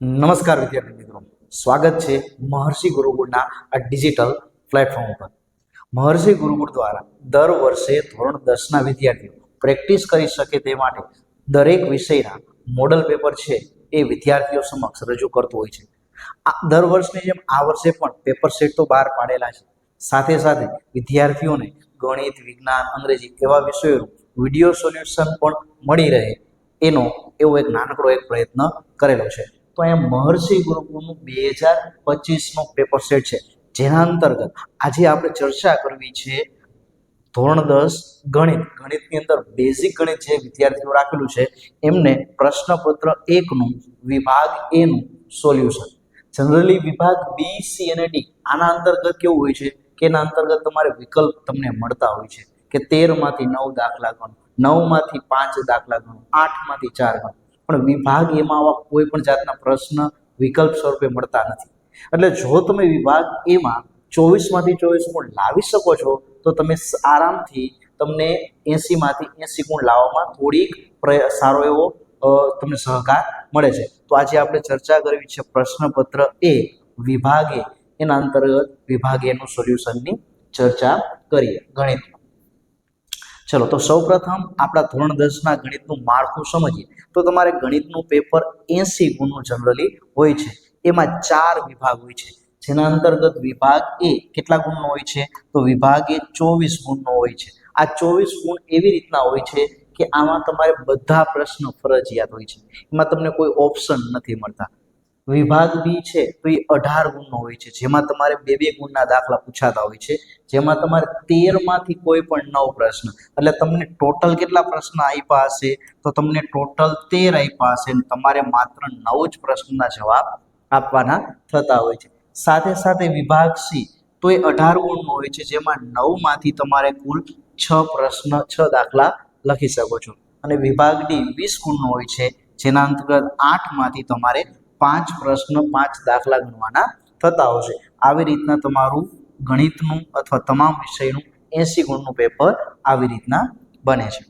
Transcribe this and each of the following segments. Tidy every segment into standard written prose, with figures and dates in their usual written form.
નમસ્કાર વિદ્યાર્થી મિત્રો, સ્વાગત છે મહર્ષિ ગુરુકુળના આ ડિજિટલ પ્લેટફોર્મ પર. મહર્ષિ ગુરુકુળ દ્વારા દર વર્ષે ધોરણ 10ના વિદ્યાર્થીઓ પ્રેક્ટિસ કરી શકે તે માટે દરેક વિષયના મોડલ પેપર છે એ વિદ્યાર્થીઓ સમક્ષ રજૂ કરતું હોય છે. દર વર્ષની જેમ આ વર્ષે પણ પેપર સેટ તો બહાર પાડેલા છે. સાથે સાથે વિદ્યાર્થીઓને ગણિત, વિજ્ઞાન, અંગ્રેજી એવા વિષયોનું વિડીયો સોલ્યુશન પણ મળી રહે એનો એવો એક નાનકડો પ્રયત્ન કરેલો છે. તો અહીંયા મહર્ષિ ગુરુકુળનું 2025નો પેપર સેટ છે, જેના અંતર્ગત આજે આપણે ચર્ચા કરવી છે ધોરણ 10 ગણિતની અંદર બેઝિક ગણિત જે વિદ્યાર્થીઓ રાખેલું છે એમને પ્રશ્નપત્ર 1નું વિભાગ A નું સોલ્યુશન. જનરલી વિભાગ B, C અને D આના અંતર્ગત કેવું હોય છે કે એના અંતર્ગત તમારે વિકલ્પ તમને મળતા હોય છે કે 13માંથી 9 દાખલા ગણો, 9માંથી 5 દાખલા ગણો, 8માંથી 4 ગણો. પણ વિભાગ એમાં આવા કોઈ પણ જાતના પ્રશ્ન વિકલ્પ સ્વરૂપે મળતા નથી. એટલે જો તમે વિભાગ એમાં 24માંથી 24 ગુણ લાવી શકો છો તો તમે આરામથી તમને 80માંથી 80 ગુણ લાવવામાં થોડીક સારો એવો તમને સહકાર મળે છે. તો આજે આપણે ચર્ચા કરવી છે પ્રશ્નપત્ર A વિભાગ A, એના અંતર્ગત વિભાગ A નું સોલ્યુશનની ચર્ચા કરીએ ગણિતમાં. ચલો, તો સૌપ્રથમ આપણા ધોરણ 10ના ગણિતનું માળખું સમજીએ. તો તમારે ગણિતનું પેપર 80 ગુણનું જનરલી હોય છે. એમાં 4 વિભાગ હોય છે, જેના અંતર્ગત વિભાગ A કેટલા ગુણનો હોય છે? તો વિભાગ A 24 ગુણનો હોય છે. આ 24 ગુણ એવી રીતના હોય છે કે આમાં તમારે બધા પ્રશ્નો ફરજિયાત હોય છે, એમાં તમને કોઈ ઓપ્શન નથી મળતા. વિભાગ B છે તો એ 18 ગુણનો હોય છે, જેમાં તમારે 2 ગુણના દાખલા પૂછાતા હોય છે, જેમાં તમારે 13માંથી કોઈ પણ 9 પ્રશ્ન, એટલે તમને ટોટલ કેટલા પ્રશ્ન આપ્યા હશે? તો તમને ટોટલ 13 આપ્યા હશે અને તમારે માત્ર 9 જ પ્રશ્નના જવાબ આપવાના થતા હોય છે. સાથે સાથે વિભાગ C તો એ 18 ગુણનો હોય છે, જેમાં 9માંથી તમારે કુલ 6 પ્રશ્ન 6 દાખલા લખી શકો છો. અને વિભાગ D 20 ગુણનો હોય છે, જેના અંતર્ગત 8માંથી તમારે 5 પ્રશ્ન 5 દાખલા ગણવાના થતા હશે. આવી રીતના તમારું ગણિતનું અથવા તમામ વિષયનું 80 ગુણનું પેપર આવી રીતના બને છે.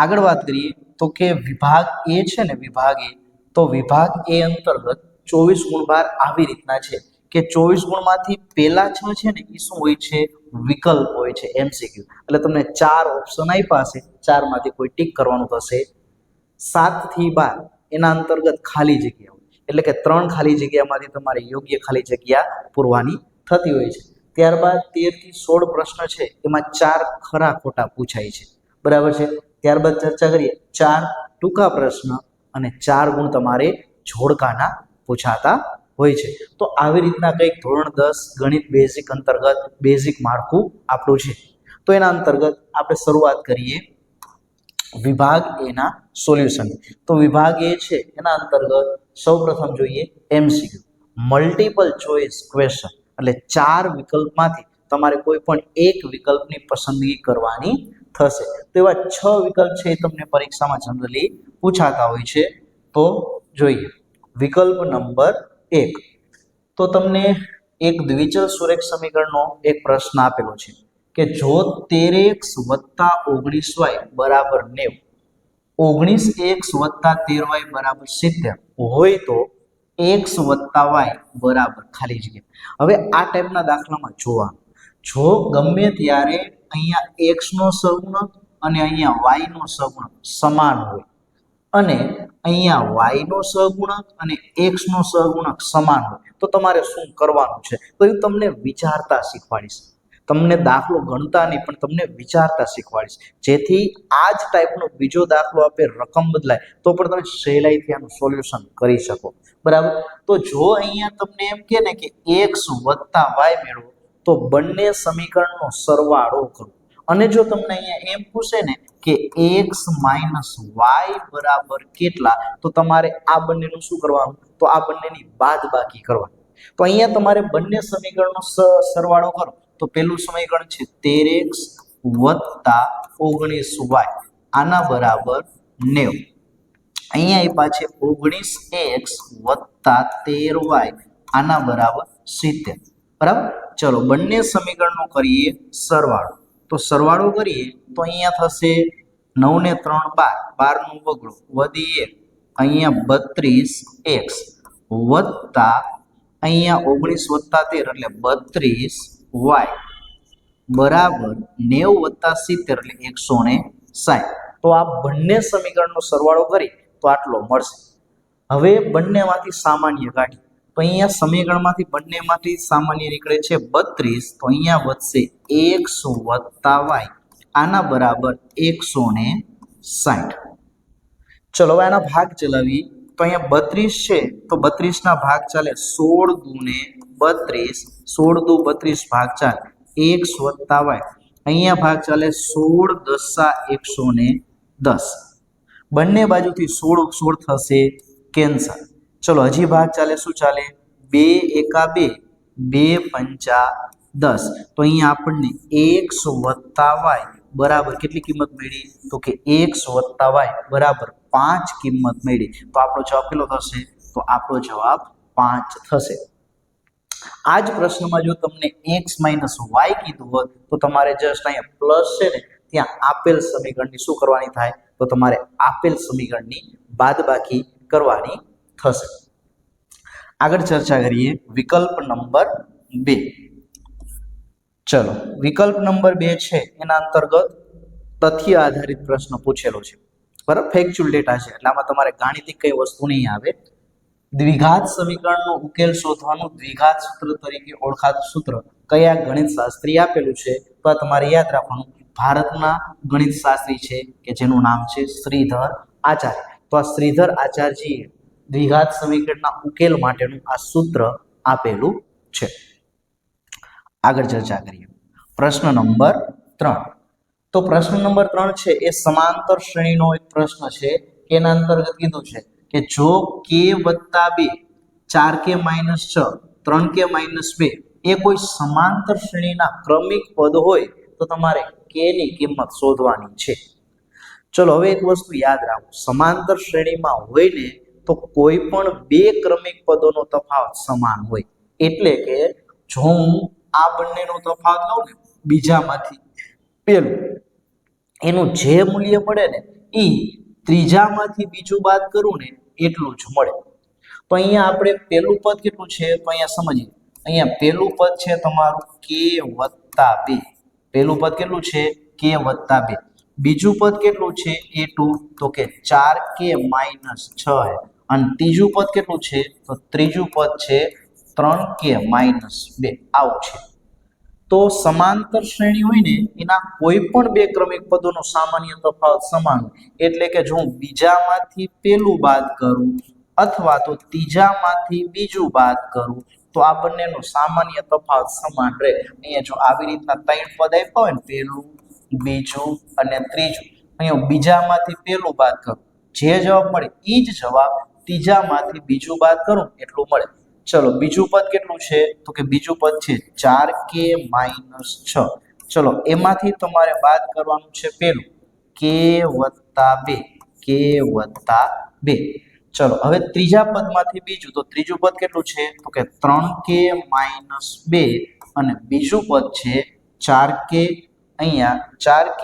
આગળ વાત કરીએ તો કે વિભાગ A છે ને, વિભાગ A, તો વિભાગ A અંતર્ગત 24 ગુણ બાર આવી રીતના છે કે 24 ગુણમાંથી પહેલા 6 છે ને એ શું હોય છે? વિકલ્પ હોય છે, MCQ. એટલે તમને 4 ઓપ્શન આપ્યા હશે, 4માંથી કોઈ ટીક કરવાનું થશે. 7 થી 12 એના અંતર્ગત ખાલી જગ્યા હોય, એટલે કે 3 ખાલી જગ્યામાંથી તમારે યોગ્ય ખાલી જગ્યા પૂરવાની થતી હોય છે. ત્યારબાદ 13 થી 16 પ્રશ્ન છે, એમાં 4 ખરા ખોટા પૂછાય છે, બરાબર છે. ત્યારબાદ ચર્ચા કરીએ 4 ટૂંકા પ્રશ્ન અને 4 ગુણ તમારે જોડકાના પૂછાતા હોય છે. તો આવી રીતના કંઈક ધોરણ 10 ગણિત બેઝિક અંતર્ગત બેઝિક માળખું આપણું છે. તો એના અંતર્ગત આપણે શરૂઆત કરીએ વિભાગ A ના સોલ્યુશન. તો વિભાગ A છે એના અંતર્ગત સૌપ્રથમ જોઈએ MCQ, મલ્ટિપલ ચોઇસ ક્વેશ્ચન. એટલે 4 વિકલ્પમાંથી તમારે કોઈ પણ એક વિકલ્પની પસંદગી કરવાની થશે. તો એવા 6 વિકલ્પ છે એ તમને પરીક્ષામાં જનરલી પૂછાતા હોય છે. તો જોઈએ વિકલ્પ નંબર 1. તો તમને એક દ્વિચલ સુરેખ સમીકરણનો એક પ્રશ્ન આપેલો છે કે જો 13x + 19y બરાબર 90, 19x + 13y બરાબર 70 હોય તો x + y બરાબર ખાલી જગ્યા. હવે આ ટાઈપના દાખલામાં જોવાનું, જો ગમે ત્યારે અહીંયા x નો સહગુણક અને અહીંયા y નો સહગુણક સમાન હોય અને અહીંયા y નો સહગુણક અને x નો સહગુણક સમાન હોય તો તમારે શું કરવાનું છે? તો એ તમને વિચારતા શીખવાડીશ. તમને દાખલો ગણતા નહીં પણ તમને વિચારતા શીખવાડીશ, જેથી આ જ ટાઈપનો બીજો દાખલો આપે રકમ બદલાય તો પણ તમે સહેલાઈથી આનું સોલ્યુશન કરી શકો, બરાબર. તો જો અહીંયા તમને એમ કહે ને કે x + y મેળવો તો બંને સમીકરણનો સરવાળો કરો. અને જો તમને અહીંયા એમ પૂછે ને કે x - y બરાબર કેટલા, તો તમારે આ બંનેનું શું કરવાનું? તો આ બંનેની બાદબાકી કરવાની. તો અહીંયા તમારે બંને સમીકરણનો સરવાળો કરો. તો પહેલું સમીકરણ છે 13x + 19y, આના બરાબર 90. અહીંયા આપ્યા છે 19x + 13y, આના બરાબર 70, બરાબર. ચલો બંને સમીકરણનો કરીએ સરવાળો. તો સરવાળો કરીએ તો અહીંયા થશે 9 ને 3 12, 12 નું બગડો વધી 1 અહીંયા 32x વત્તા અહીંયા 19 વત્તા 13 એટલે 32y બરાબર 90 વત્તા 70 એટલે 160. તો આ બંને સમીકરણનો સરવાળો કરી તો આટલો મળશે. હવે બંનેમાંથી સામાન્ય કાઢી તો અહીંયા સમીકરણમાંથી બંનેમાંથી સામાન્ય નીકળે છે 32, તો અહીંયા વધશે x વત્તા y આના બરાબર 160. ચલો હવે આના ભાગ ચલાવી તો અહીંયા 32 છે તો 32 ના ભાગ ચાલે 16 દુને 32, 16 દુ 32 ભાગ ચાલે x વત્તા y અહીંયા ભાગ ચાલે 16 દસા 110. બંને બાજુથી 16 16 થશે કેન્સલ. ચલો હજી ભાગ ચાલે શું ચાલે 2 એકા 2, 2 પંચા 10. તો અહીંયા આપણને x વત્તા y બરાબર કેટલી કિંમત મળી તો કે x વત્તા y બરાબર 5 કિંમત મળી. તો આપણો જવાબ કેટલો થશે તો આપણો જવાબ 5 થશે. આ જ પ્રશ્નમાં જો તમને x માઇનસ y કીધું હોત તો તમારે જસ્ટ અહીંયા પ્લસ છે ને ત્યાં આપેલ સમીકરણની શું કરવાની થાય તો તમારે આપેલ સમીકરણની બાદબાકી કરવાની થશે. આગળ ચર્ચા કરીએ વિકલ્પ નંબર 2. ચલો વિકલ્પ નંબર 2 છે એના અંતર્ગત તથ્ય આધારિત પ્રશ્ન પૂછેલો છે બરાબર, ફેક્ચ્યુઅલ ડેટા છે એટલે આમાં તમારે ગાણિતિક કઈ વસ્તુ નહીં આવે. દ્વિઘાત સમીકરણનો ઉકેલ શોધવાનું દ્વિઘાત સૂત્ર તરીકે ઓળખાતું સૂત્ર કયા ગણિત શાસ્ત્રી આપેલું છે તો આ તમારે યાદ રાખવાનું. ભારતના ગણિત શાસ્ત્રી છે કે જેનું નામ છે શ્રીધર આચાર્ય. તો આ શ્રીધર આચાર્યજીએ દ્વિઘાત સમીકરણના ઉકેલ માટેનું આ સૂત્ર આપેલું છે. આગળ ચર્ચા કરીએ પ્રશ્ન નંબર 3. તો પ્રશ્ન નંબર 3 છે એ સમાંતર શ્રેણીનો એક પ્રશ્ન છે. એના અંતર્ગત કીધું છે કે જો k વત્તા 2, 4k માઇનસ 6, 3k માઇનસ 2 એ કોઈ સમાંતર શ્રેણીના ક્રમિક પદ હોય તો તમારે k ની કિંમત શોધવાની છે. ચલો હવે એક વસ્તુ યાદ રાખો, સમાંતર શ્રેણીમાં હોય ને તો કોઈ પણ બે ક્રમિક પદોનો તફાવત સમાન હોય. એટલે કે જો હું આ બંનેનો તફાવત લઉં ને બીજામાંથી પેલું એનું જે મૂલ્ય મળે ને એ ત્રીજામાંથી બીજું બાદ કરું ને એટલું જ મળે. તો અહીંયા આપણે પેલું પદ કેટલું છે તો અહીંયા સમજીએ. અહીંયા પેલું પદ છે તમારું k વત્તા 2. પેલું પદ કેટલું છે k વત્તા 2. બીજું પદ કેટલું છે a2 તો કે 4k માઇનસ 6 અને ત્રીજું પદ કેટલું છે તો ત્રીજું પદ છે 3k માઇનસ 2. આવું છે. તો સમાંતર શ્રેણી હોય ને એના કોઈ પણ બે ક્રમિક પદોનો સામાન્ય તફાવત સમાન હોય. એટલે કે જો હું બીજામાંથી પેલું બાદ કરું અથવા તો ત્રીજામાંથી બીજું બાદ કરું તો આ બંનેનો સામાન્ય તફાવત સમાન રહે. અહીંયા જો આવી રીતના ત્રણ પદ આપ્યા હોય ને પેલું, બીજું અને ત્રીજું, અહીંયા બીજામાંથી પેલું બાદ કરું જે જવાબ મળે એ જ જવાબ ત્રીજામાંથી બીજું બાદ કરું એટલું મળે. ચલો બીજું પદ કેટલું છે તો કે બીજું પદ છે 4k માઇનસ 6. ચલો એમાંથી તમારે બાદ કરવાનું છે પેલું k વત્તા 2, k વત્તા 2. ચલો હવે ત્રીજા પદમાંથી બીજું, તો ત્રીજું પદ કેટલું છે તો કે 3k માઇનસ 2 અને બીજું પદ છે 4k, અહીંયા 4k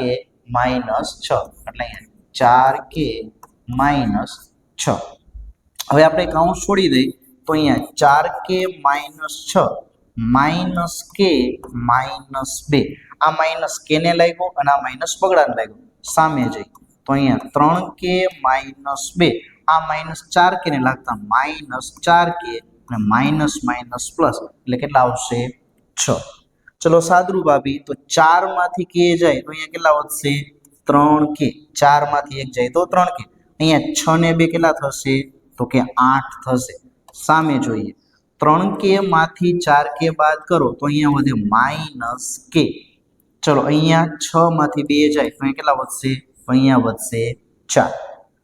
માઇનસ 6 એટલે અહીંયા 4k માઇનસ 6. હવે આપણે કાઉન્સ છોડી દઈએ તો અહીંયા 4k minus 6 minus k minus 2. આ માઇનસ k ને લાગ્યો અને આ માઇનસ બગડાને લાગ્યો, સામે જઈ તો અહીંયા 3k માઇનસ 2 આ માઇનસ 4k ને લાગતા માઇનસ 4k અને માઇનસ માઇનસ પ્લસ એટલે કેટલા આવશે 6. ચલો સાદરૂપ આપી તો 4 માંથી k જાય તો અહીંયા કેટલા વધશે 3k. 4 માંથી 1 જાય તો 3k. અહીંયા 6 ને 2 કેટલા થશે તો કે 8 થશે. સામે જોઈએ 3k માંથી 4k બાદ કરો તો અહીંયા વધે માઇનસ k. ચલો અહીંયા 6 માંથી 2 જાય તો અહીંયા કેટલા વધશે તો અહીંયા વધશે 4.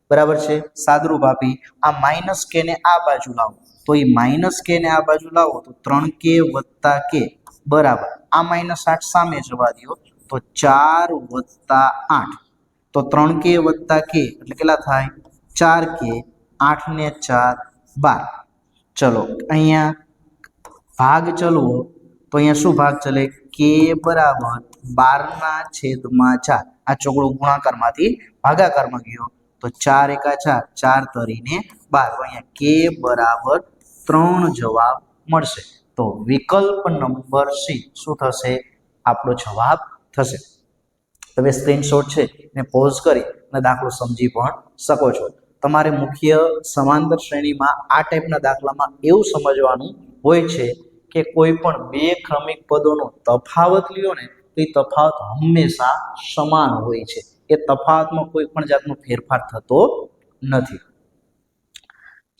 બરાબર છે. સાદરૂપ આપી આ માઇનસ k ને આ બાજુ લાવો તો એ માઇનસ k ને આ બાજુ લાવો તો 3k વત્તા k બરાબર આ માઇનસ 8 સામે જવા દો તો 4 વત્તા 8 તો 3k વત્તા k એટલે કેટલા થાય 4k. 8 ને 4 12. ચલો અહીંયા ભાગ ચલવો તો અહીંયા શું ભાગ ચલે k બરાબર 12 ના છેદમાં 4. આ ચોગડો ગુણાકારમાંથી ભાગાકારમાં ગયો તો 4 એકા 4, 4 તરીને 12. અહીંયા કે બરાબર 3 જવાબ મળશે. તો વિકલ્પ નંબર સી શું થશે? આપણો જવાબ થશે. તમે સ્ક્રીનશોટ છે એને પોઝ કરી અને દાખલો સમજી પણ શકો છો. તમારે મુખ્ય સમાંતર શ્રેણીમાં આ ટાઈપના દાખલામાં એવું સમજવાનું હોય છે કે કોઈ પણ બે ક્રમિક પદોનો તફાવત લ્યો ને તો એ તફાવત હંમેશા સમાન હોય છે. એ તફાવતમાં કોઈ પણ જાતનો ફેરફાર થતો નથી.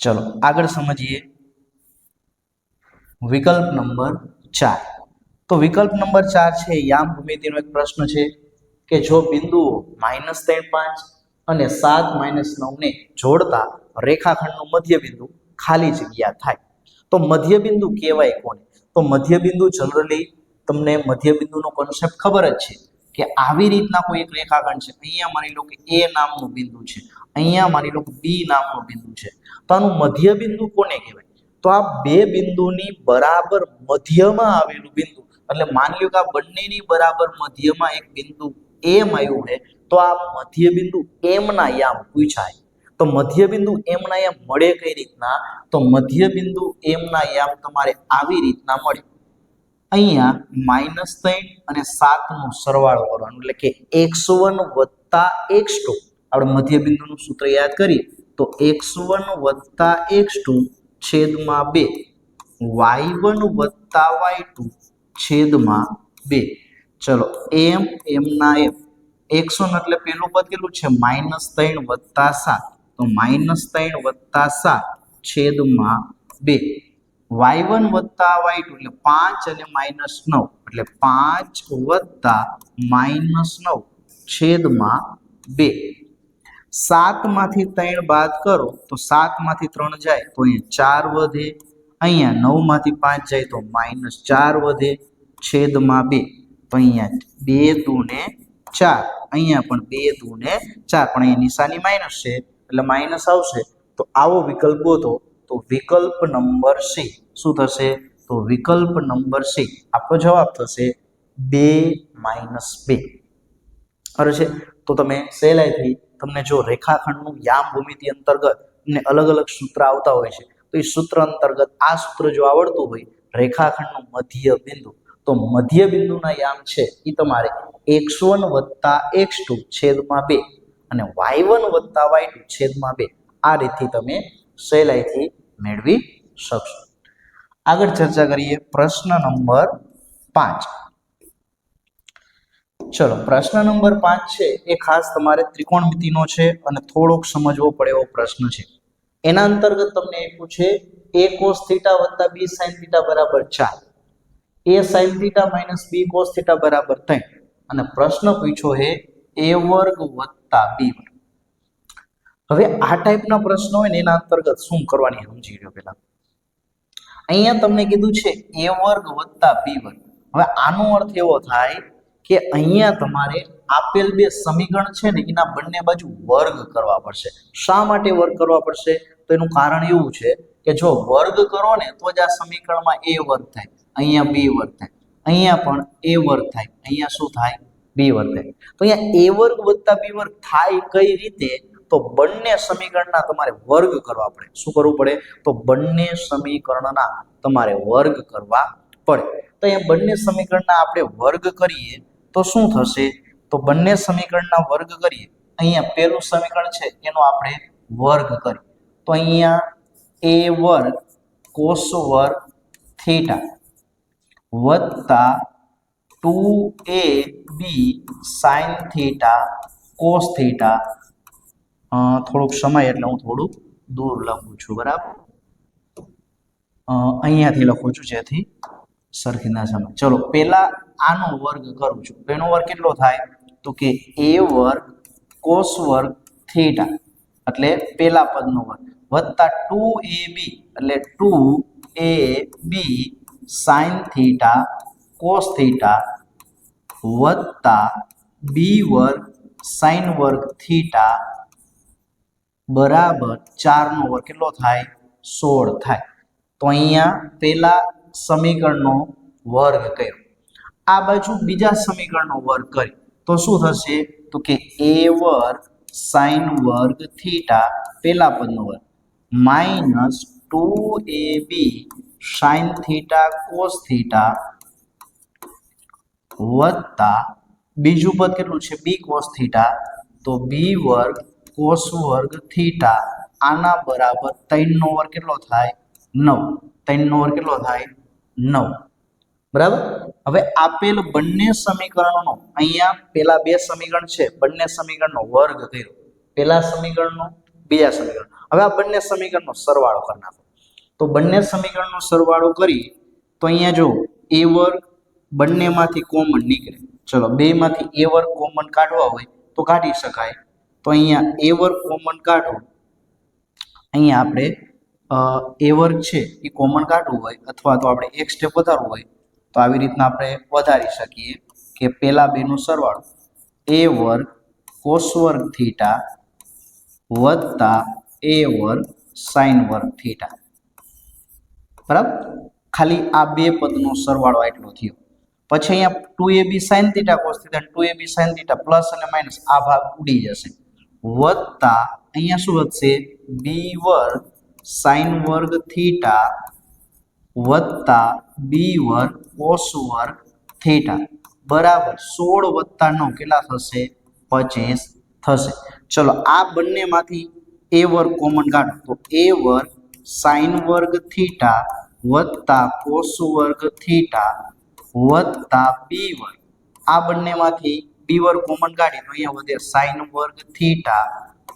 ચલો આગળ સમજીએ વિકલ્પ નંબર 4. તો વિકલ્પ નંબર 4 છે યામ ભૂમિતિનો એક પ્રશ્ન છે કે જો બિંદુઓ -3, 5 અને 7, -9 ને જોડતા રેખાખંડનું મધ્યબિંદુ ખાલી જગ્યા થાય તો મધ્યબિંદુ કહેવાય કોને? તો મધ્યબિંદુ જનરલી તમને મધ્યબિંદુનો કોન્સેપ્ટ ખબર જ છે કે આવી રીતના કોઈ એક રેખાખંડ છે. અહીંયા માની લો કે એ નામનું બિંદુ છે, અહીંયા માની લો કે બી નામનું બિંદુ છે. તો આનું મધ્યબિંદુ કોને કહેવાય? તો આ બે બિંદુની બરાબર મધ્યમાં આવેલું બિંદુ, એટલે માની લો કે આ બંનેની બરાબર મધ્યમાં એક બિંદુ એમ આવ્યું છે તો આ મધ્યબિંદુ એમ ના યામ પૂછાય. તો મધ્યબિંદુ એમ ના યામ મળે કઈ રીતના? તો મધ્યબિંદુ એમ ના યામ તમારે આવી રીતના મળે. અહીંયા -3 અને 7 નો સરવાળો કરવાનો, એટલે કે x1 + x2. આપણે મધ્યબિંદુનું સૂત્ર યાદ કરીએ તો x1 + x2 છેદમાં 2, y1 + y2 છેદમાં 2. ચલો એમ ના એમ x1 એટલે પેલું પદ કેટલું છે? -3 + 7, તો -3 + 7 છેદમાં 2. y1 + y2 એટલે 5 અને -9 એટલે 5 + -9 છેદમાં 2. 7 માંથી 3 બાદ કરો તો 7 માંથી 3 જાય તો અહીંયા 4 વધે. અહીંયા 9 માંથી 5 જાય તો -4 વધે છેદમાં 2. તો અહીંયા 2 દુ ને 4, અહીંયા પણ 2 દુ ને 4, પણ અહીંયા નિશાની માઇનસ છે એટલે માઇનસ આવશે. તો આવો વિકલ્પ ગોતો. તો વિકલ્પ નંબર સી શું થશે? તો વિકલ્પ નંબર સી આપણો જવાબ થશે 2 - 2. બરાબર છે. તો તમે સહેલાઈથી તમને જો રેખાખંડનું યામ ભૂમિતિ અંતર્ગત ને અલગ અલગ સૂત્ર આવતા હોય છે તો એ સૂત્ર અંતર્ગત આ સૂત્ર જો આવડતું હોય રેખાખંડનું મધ્ય બિંદુ, તો મધ્ય બિંદુના યામ છે એ તમારે x1 + x2 છેદમાં 2 અને y1 + y2 છેદમાં 2 આ રીતથી તમે સહેલાઈથી મેળવી શકશો. આગળ ચર્ચા કરીએ પ્રશ્ન નંબર 5. ચલો પ્રશ્ન નંબર 5 છે એ ખાસ તમારે ત્રિકોણમિતિનો છે અને થોડોક સમજવો પડે એવો પ્રશ્ન છે. એના અંતર્ગત તમને એ પૂછે a cos θ + b sin θ બરાબર 4, a sin θ - b cos θ બરાબર 3 અને પ્રશ્ન પૂછ્યો છે a² + b². હવે આ ટાઈપના પ્રશ્નો હોય ને એના અંતર્ગત શું કરવાની સમજી લો પહેલા. અહીંયા તમને કીધું છે a² + b². હવે આનો અર્થ એવો થાય કે અહીંયા તમારે આપેલ બે સમીકરણ છે ને એના બંને બાજુ વર્ગ કરવા પડશે. શા માટે વર્ગ કરવા પડશે? તો એનું કારણ એવું છે કે જો વર્ગ કરો ને તો જ આ સમીકરણમાં a² થાય, અહીંયા b² થાય, અહીંયા પણ a² થાય, અહીંયા શું થાય? b² થાય. તો અહીંયા a² + b² થાય કઈ રીતે? તો બંને સમીકરણના તમારે વર્ગ કરવા પડે. શું કરવું પડે? તો બંને સમીકરણના તમારે વર્ગ કરવા પડે. તો અહીંયા બંને સમીકરણના આપણે વર્ગ કરીએ તો શું થશે? તો બંને સમીકરણના વર્ગ કરીએ, અહીંયા પહેલું સમીકરણ છે એનો આપણે વર્ગ કરીએ તો અહીંયા a² cos² θ વત્તા 2ab sin θ cos θ. થોડુંક સમય એટલે હું થોડુંક દૂર લખું છું, બરાબર? અહીંયાથી લખું છું જેથી સરખી ના સમય. ચલો પહેલા આનો વર્ગ કરું છું. એનો વર્ગ કેટલો થાય? તો કે a² cos² θ એટલે પહેલા પદનો વર્ગ વત્તા 2ab એટલે 2ab sin θ cos θ વત્તા b² sin² θ બરાબર 4 નો વર્ગ કેટલો થાય? 16 થાય. તો અહીંયા પહેલા સમીકરણનો વર્ગ કર્યો, આ બાજુ બીજા સમીકરણનો વર્ગ કર્યો તો શું થશે? તો કે a² સાઈન વર્ગ થીટા પેલા પદનો વર્ગ minus 2ab sine theta cos theta વત્તા બીજું પદ કેટલું છે b કોસ થીટા તો b વર્ગ કોસ વર્ગ થીટા આના બરાબર 3 નો વર્ગ કેટલો થાય 9 3 નો વર્ગ કેટલો થાય 9 બરાબર હવે આપેલ બંને સમીકરણોનો અહીંયા પેલા બે સમીકરણ છે બંને સમીકરણનો વર્ગ કર્યો પેલા સમીકરણનો બીજા સમીકરણ હવે આ બંને સમીકરણનો સરવાળો કરી નાખો તો બંને સમીકરણનો સરવાળો કરી તો અહીંયા જો a વર્ગ બંનેમાંથી કોમન નીકળે ચલો બેમાંથી a વર્ગ કોમન કાઢવા હોય તો કાઢી શકાય તો અહીંયા a વર્ગ કોમન કાઢો અહીંયા આપણે a વર્ગ છે એ કોમન કાઢવું હોય અથવા તો આપણે એક સ્ટેપ વધારવું હોય તો આવી રીતના આપણે વધારી શકીએ કે પેલા બેનો સરવાળો a વર્ગ કોસ વર્ગ થીટા વત્તા a વર્ગ સાઈન વર્ગ થીટા બરાબર ખાલી આ બે પદનો સરવાળો એટલો થયો પછી અહીંયા 2ab sin theta cos theta 2ab sin theta plus અને માઈનસ આ ભાગ ઉડી જશે વત્તા અહીંયા શું વધશે b વર્ગ sin વર્ગ થીટા વત્તા b વર્ગ cos વર્ગ થીટા બરાબર 16 વત્તા 9 કેટલા થશે 25 થશે ચલો આ બંનેમાંથી a વર્ગ કોમન કાઢો તો a વર્ગ sin વર્ગ થીટા વત્તા cos વર્ગ થીટા વત્તા b વર્ગ આ બંનેમાંથી b વર્ગ કોમન કાઢી તો અહીંયા વધે sin વર્ગ થીટા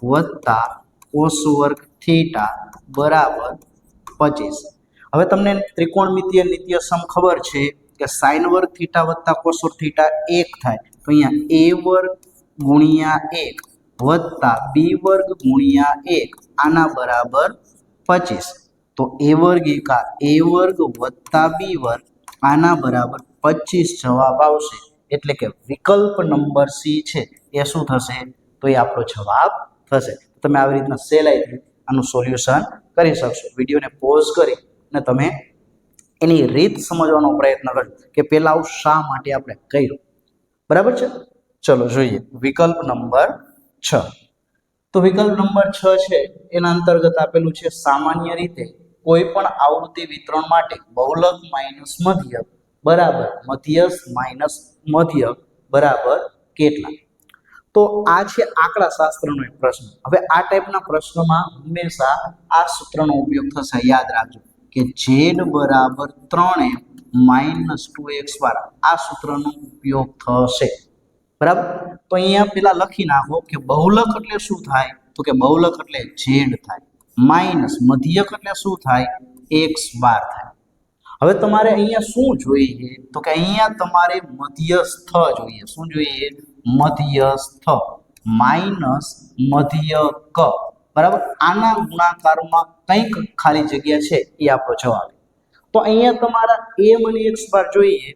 વત્તા cos વર્ગ થીટા બરાબર 25 હવે તમને ત્રિકોણમિતિય નિત્યસમ ખબર છે કે sin વર્ગ થીટા વત્તા cos વર્ગ થીટા 1 થાય તો અહીંયા a વર્ગ ગુણ્યા 1 વત્તા b વર્ગ ગુણ્યા 1 આના બરાબર 25 તો a વર્ગ એકા a વર્ગ વત્તા b વર્ગ આના બરાબર 25 જવાબ આવશે એટલે કે વિકલ્પ નંબર સી છે એ શું થશે તો એ આપણો જવાબ થશે તમે આવી રીતના સહેલાઈથી આનું સોલ્યુશન કરી શકશો વિડીયોને પોઝ કરી અને તમે એની રીત સમજવાનો પ્રયત્ન કરજો કે પેલા શા માટે આપણે કર્યું બરાબર છે ચલો જોઈએ વિકલ્પ નંબર 6 તો વિકલ્પ નંબર 6 છે એના અંતર્ગત આપેલું છે સામાન્ય રીતે કોઈ પણ આવૃત્તિ વિતરણ માટે બહુલક માઈનસ મધ્યક બરાબર મધ્યસ્થ માઈનસ મધ્યક બરાબર કેટલા તો આ છે આંકડા શાસ્ત્રનો એક પ્રશ્ન હવે આ ટાઈપના પ્રશ્નોમાં હંમેશા આ સૂત્રનો ઉપયોગ થશે યાદ રાખજો કે z બરાબર 3m માઈનસ 2x વાળા આ સૂત્રનો ઉપયોગ થશે બરાબર તો અહીંયા પેલા લખી નાખો કે બહુલક એટલે શું થાય તો કે બહુલક એટલે z થાય માઈનસ મધ્યક એટલે શું થાય x બાર થાય હવે તમારે અહીંયા શું જોઈએ તો કે અહીંયા તમારે મધ્યસ્થ જોઈએ શું જોઈએ મધ્યસ્થ માઈનસ મધ્યક બરાબર આના ગુણાકારમાં કંઈક ખાલી જગ્યા છે એ આપણો જવાબ તો અહીંયા તમારા m અને x બાર જોઈએ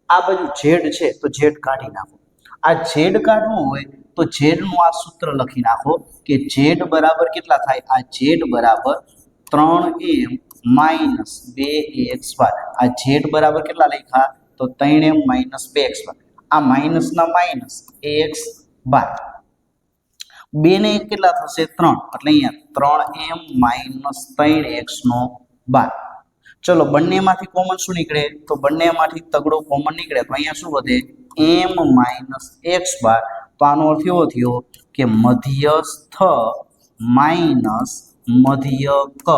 આ બાજુ z છે તો z કાઢી નાખો આ z કાઢવું હોય તો z નું આ સૂત્ર લખી નાખો કે z બરાબર કેટલા થાય આ z બરાબર 3m માઈનસ 2x બાર આ z બરાબર કેટલા લખ્યા તો 3m માઈનસ 2x બાર આ માઈનસ ના માઈનસ ax બાર 2 ને 1 કેટલા થશે 3 એટલે અહીંયા 3m માઈનસ 3x નો બાર ચલો બંનેમાંથી કોમન શું નીકળે તો બંનેમાંથી તગડો કોમન નીકળે તો અહીંયા શું વધે m માઈનસ x બાર તો આનો અર્થ એવો થયો કે મધ્યસ્થ માઈનસ મધ્યક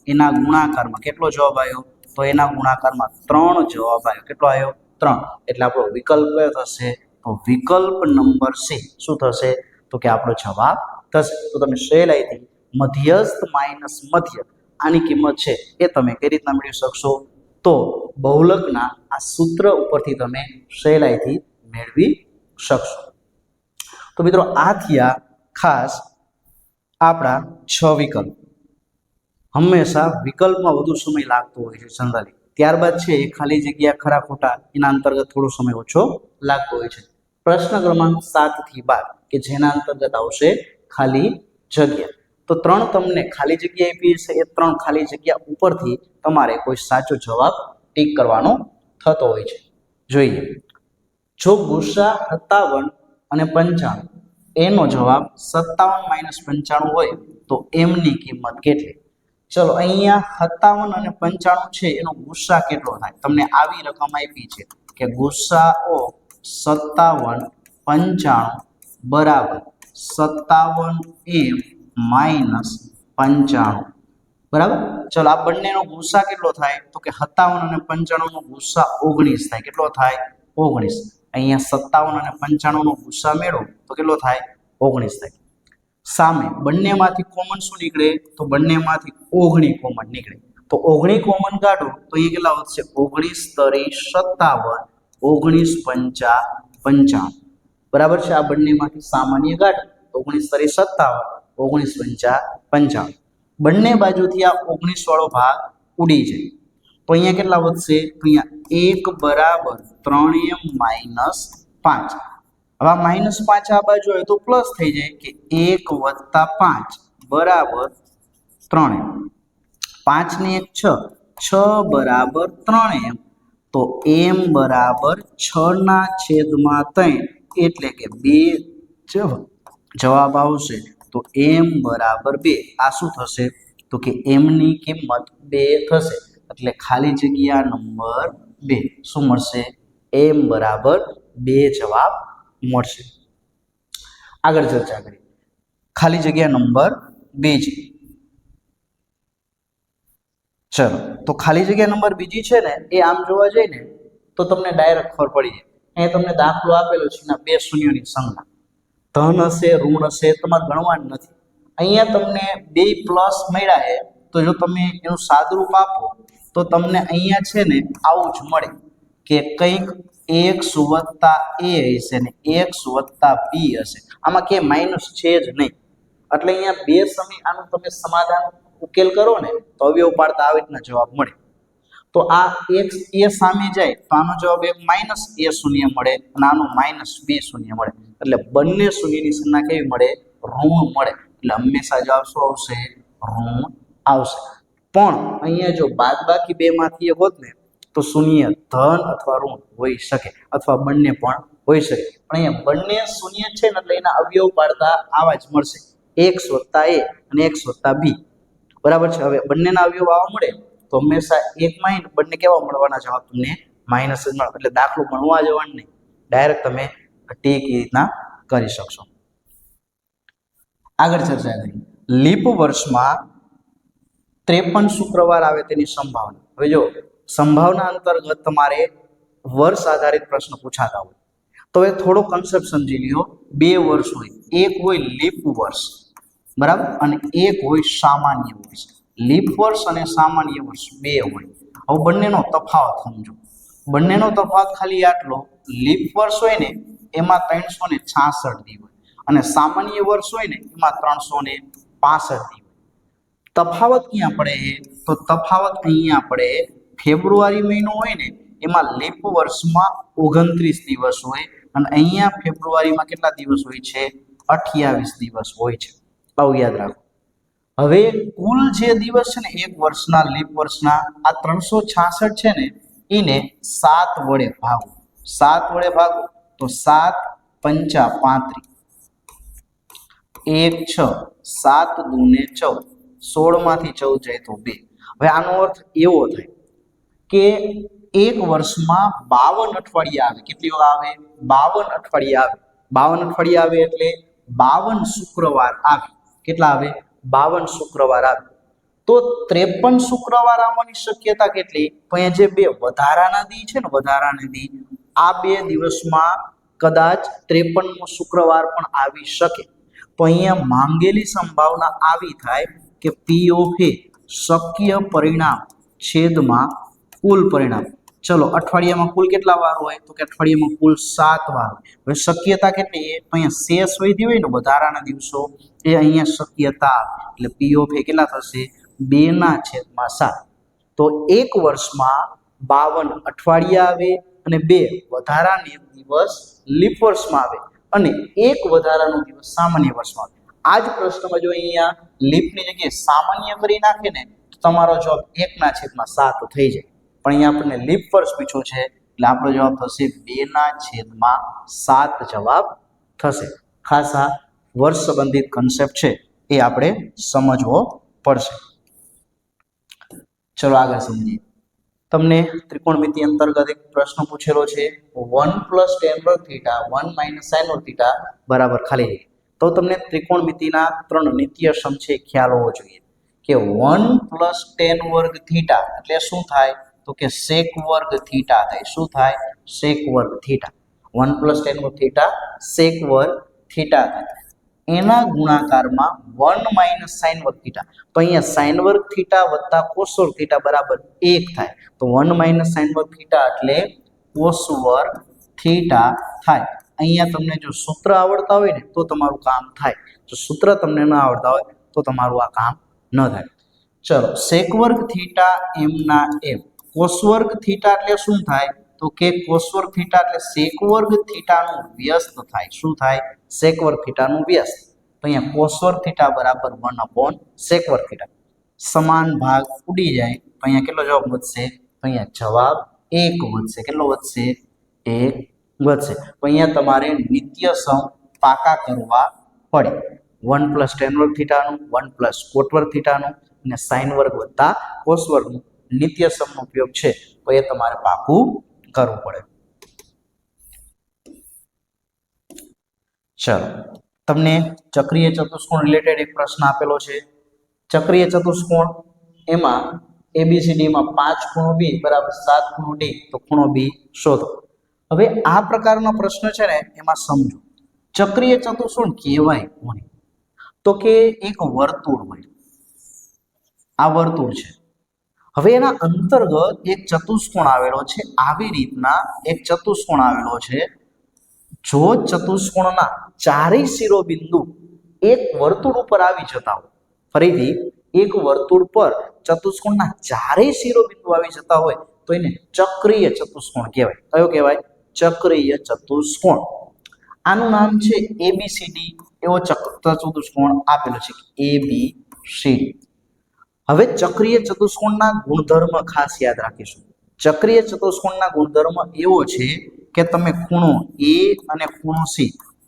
એના ગુણાકારમાં કેટલો જવાબ આવ્યો તો એના ગુણાકારમાં 3 જવાબ આવ્યો કેટલો આવ્યો 3 એટલે આપણો વિકલ્પ કયો થશે તો વિકલ્પ નંબર સી શું થશે તો કે આપણો જવાબ થશે તો તમે સહેલાઈથી મધ્યસ્થ માઈનસ મધ્યક આની કિંમત છે એ તમે કઈ રીતના મેળવી શકશો તો બહુલકના આ સૂત્ર ઉપરથી તમે સહેલાઈથી મેળવી શકશો તો મિત્રો આ થયા ખાસ આપણા 6 વિકલ્પ હંમેશા વિકલ્પમાં વધુ સમય લાગતો હોય છે જનરલી ત્યારબાદ છે ખાલી જગ્યા ખરા ખોટા એના અંતર્ગત થોડો સમય ઓછો લાગતો હોય છે પ્રશ્ન ક્રમાંક 7 થી 12 કે જેના અંતર્ગત આવશે ખાલી જગ્યા તો 3 તમને ખાલી જગ્યા આપી છે એ 3 ખાલી જગ્યા ઉપરથી તમારે કોઈ સાચો જવાબ ટીક કરવાનો થતો હોય છે જોઈએ જો ગુસા 57 અને 95 એનો જવાબ 57 - 95 હોય તો એમની કિંમત કેટલી? ચલો અહીંયા 57 અને 95 છે એનો ગુસ્સા કેટલો થાય? તમને આવી રકમ આપી છે કે ગુસ્સાઓ 57 95 બરાબર 57m - 95 બરાબર. ચલો આ બંનેનો ગુસ્સા કેટલો થાય? તો કે 57 અને 95 નો ગુસ્સા 19 થાય. કેટલો થાય? 19. અહીંયા 57 અને 95 નો ગુસ્સા મેળવો તો કેટલો થાય? 19 થાય. સામે બંનેમાંથી કોમન શું નીકળે? તો બંનેમાંથી 19 કોમન નીકળે. તો 19 કોમન કાઢો તો એ કેટલા વધશે? 19 * 57 19 × 5 = 55 બરાબર છે. આ બંનેમાંથી સામાન્ય કાઢો તો 19 * 57 19 × 5 = 55. બંને બાજુથી આ 19 વાળો ભાગ ઉડી જાય તો અહીંયા કેટલા વધશે? તો અહીંયા 1 = 3m - 5. હવે -5 આ બાજુ હોય તો પ્લસ થઈ જાય કે 1 + 5 બરાબર 3m. 5 ને 1 6 6 બરાબર 3m. તો m બરાબર 6/3 એટલે કે 2 જવાબ આવશે. તો m બરાબર 2. આ શું થશે? તો કે m ની કિંમત 2 થશે. એટલે ખાલી જગ્યા નંબર 2 શું મળશે? m બરાબર 2 જવાબ મળશે. આગળ ચર્ચા કરીએ. ખાલી જગ્યા નંબર 2 છે. ચલો તો ખાલી જગ્યા નંબર બીજી છે ને એ આમ જોવા જઈએ ને તો તમને ડાયરેક્ટ ખબર પડી જાય. અહીંયા તમને દાખલો આપેલો છે ના 2 શૂન્યોની સંખ્યા ધન હશે ઋણ હશે તમારે ગણવાનું નથી. અહીંયા તમને 2 પ્લસ મળ્યા છે તો જો તમે એનું સાદુરૂપ આપો તો તમને અહીંયા છે ને આવું જ મળે કે કંઈક x + a હશે ને x + b હશે. આમાં કે માઇનસ છે જ નહીં. એટલે અહીંયા 2 સમી આનું તમે સમાધાન ઉકેલ કરો ને તો અવયવ પાડતા આવી રીતના જવાબ મળે. તો આ x a સામે જાય તો આનો જવાબ એક -a શૂન્ય મળે અને આનો -b શૂન્ય મળે. એટલે બંને શૂન્યની સંખ્યા કેવી મળે? ઋણ મળે. એટલે હંમેશા જવાબ શું આવશે? ઋણ આવશે. પણ અહીંયા જો બાદબાકી 2 માંથી એક હોત ને તો શૂન્ય ધન અથવા ઋણ હોઈ શકે અથવા બંને પણ હોઈ શકે. પણ અહીંયા બંને શૂન્ય છે ને એટલે એના અવયવ પાડતા આવા જ મળશે x + a અને x + b બરાબર છે. હવે બંનેના અવયવ આવા મળે તો હંમેશા એકમાં બંને કેવા મળવાના જવાબ તમને માઇનસ જ મળે. એટલે દાખલો ગણવા જવાનું નહીં, ડાયરેક્ટ તમે ટીક એ રીતના કરી શકશો. આગળ ચર્ચા કરીએ. લીપ વર્ષમાં 53 શુક્રવાર આવે તેની સંભાવના. હવે જો સંભાવના અંતર્ગત તમારે વર્ષ આધારિત પ્રશ્ન પૂછાતા હોય તો એ થોડો કન્સેપ્ટ સમજી લ્યો. 2 વર્ષ હોય, એક હોય લીપ વર્ષ બરાબર અને એક હોય સામાન્ય વર્ષ. લીપ વર્ષ અને સામાન્ય વર્ષ 2 હોય. હવે બંનેનો તફાવત સમજો. બંનેનો તફાવત ખાલી આટલો, લીપ વર્ષ હોય ને એમાં 366 દી હોય અને સામાન્ય વર્ષ હોય ને એમાં 365 દી હોય. તફાવત ક્યાં પડે? તો તફાવત અહીંયા પડે. ફેબ્રુઆરી મહિનો હોય ને એમાં લીપ વર્ષમાં 29 દિવસ હોય અને અહીંયા ફેબ્રુઆરીમાં કેટલા દિવસ હોય છે? 28 દિવસ હોય છે. આવું યાદ રાખો. હવે કુલ જે દિવસ છે ને એક વર્ષના લીપ વર્ષના આ 366 છે ને એને 7 વડે ભાગો. 7 વડે ભાગો તો 7 × 5 = 35, 1 × 6 7 × 2 = 14, 16 માંથી 14 જાય તો 2. હવે આનો અર્થ એવો થાય કે એક વર્ષમાં 52 અઠવાડિયા આવે. કેટલી આવે? 52 અઠવાડિયા આવે. 52 અઠવાડિયા આવે એટલે 52 શુક્રવાર આવે. કેટલા આવે? 52 શુક્રવાર આવે. તો 53 શુક્રવાર આવવાની શક્યતા કેટલી? તો અહીંયા જે 2 વધારાના દી છે ને વધારાના દી આ 2 દિવસમાં કદાચ 53મો શુક્રવાર પણ આવી શકે. તો અહીંયા માંગેલી સંભાવના આવી થાય કે P of A શક્ય પરિણામ છેદમાં કુલ પરિણામ. ચલો અઠવાડિયામાં કુલ કેટલા વાર હોય? તો કે અઠવાડિયામાં કુલ 7 વાર હોય. હવે શક્યતા કેટલી? તો અહીંયા શેષ વધી હોય ને વધારાના દિવસો એ અહીંયા શક્યતા એટલે P of A કેટલા થશે? 2/7. તો એક વર્ષમાં 52 અઠવાડિયા આવે અને 2 વધારાના દિવસ લીપ વર્ષમાં આવે અને એક વધારાનો દિવસ સામાન્ય વર્ષમાં આવે. આ જ પ્રશ્નમાં જો અહીંયા લીપની જગ્યાએ સામાન્ય કરી નાખે ને તો તમારો જવાબ 1/7 થઈ જાય. પણ અહીંયા આપણને લીપ વર્ષ પૂછ્યું છે એટલે આપણો જવાબ થશે 2/7 જવાબ થશે. ખાસ આ વર્ષ સંબંધિત કન્સેપ્ટ છે એ આપણે સમજવો પડશે. ચલો આગળ સમજીએ. તમને ત્રિકોણમિતિ અંતર્ગત એક પ્રશ્ન પૂછેલો છે 1 + tan વર્ગ થીટા 1 - sin વર્ગ થીટા બરાબર ખાલી જગ્યા. તો તમને ત્રિકોણમિતિના 3 નિત્યસમ છે ખ્યાલ હોવો જોઈએ કે 1 + tan વર્ગ થીટા એટલે શું થાય તો કે sec વર્ગ થીટા થાય. શું થાય? sec વર્ગ થીટા. 1 + tan વર્ગ થીટા sec વર્ગ થીટા થાય. એના ગુણાકારમાં 1 - sin વર્ગ થીટા. તો અહીંયા sin વર્ગ થીટા વત્તા cos વર્ગ થીટા બરાબર 1 થાય. તો 1 - sin વર્ગ થીટા એટલે cos વર્ગ થીટા થાય. અહીંયા તમને જો સૂત્ર આવડતા હોય ને તો તમારું કામ થાય. જો સૂત્ર તમને ન આવડતા હોય તો તમારું આ કામ ન થાય. ચલો sec વર્ગ થીટા m ના m. cos વર્ગ થીટા એટલે શું થાય તો કે cos વર્ગ થીટા એટલે sec વર્ગ થીટાનું વ્યસ્ત થાય. શું થાય? sec વર્ગ થીટાનું વ્યસ્ત. તો અહીંયા cos વર્ગ થીટા બરાબર 1/sec વર્ગ થીટા. સમાન ભાગ ઉડી જાય તો અહીંયા કેટલો જવાબ વધશે? તો અહીંયા જવાબ 1 વધશે. કેટલો વધશે? 1 વધશે. તો અહીંયા તમારે નિત્યસમ પાકા કરવા પડે. 1 + tan વર્ગ થીટાનું 1 + cot વર્ગ થીટાનું અને sin વર્ગ વત્તા cos વર્ગનું નિત્યસમનો ઉપયોગ છે તો એ તમારે પાકું કરવું પડે. ચલો તમને ચક્રીય ચતુષ્કોણ રિલેટેડ એક પ્રશ્ન આપેલો છે. ચક્રીય ચતુષ્કોણ એમાં ABCD માં 5 ખૂણો B બરાબર 7 ખૂણો D તો ખૂણો B શોધો. હવે આ પ્રકારનો પ્રશ્ન છે ને એમાં સમજો ચક્રીય ચતુષ્કોણ કહેવાય કોને તો કે એક વર્તુળ હોય. આ વર્તુળ છે. હવે એના અંતર્ગત એક ચતુષ્કોણ આવેલો છે. આવી રીતના એક ચતુષ્કોણ આવેલો છે. જો ચતુષ્કોણના ચારેય શિરોબિંદુ એક વર્તુળ ઉપર આવી જતા હોય, ફરીથી એક વર્તુળ પર ચતુષ્કોણના ચારેય શિરોબિંદુ આવી જતા હોય તો એને ચક્રીય ચતુષ્કોણ કહેવાય. કયો કહેવાય? ચક્રીય ચતુષ્કોણ. આનું નામ છે ABCD. એવો ચતુષ્કોણ આપેલો છે ABCD. હવે ચક્રીય ચતુષ્કોણના ગુણધર્મ ખાસ યાદ રાખીશું. ચક્રીય ચતુષ્કોણના ગુણધર્મ એવો છે કે તમે ખૂણો A અને ખૂણો C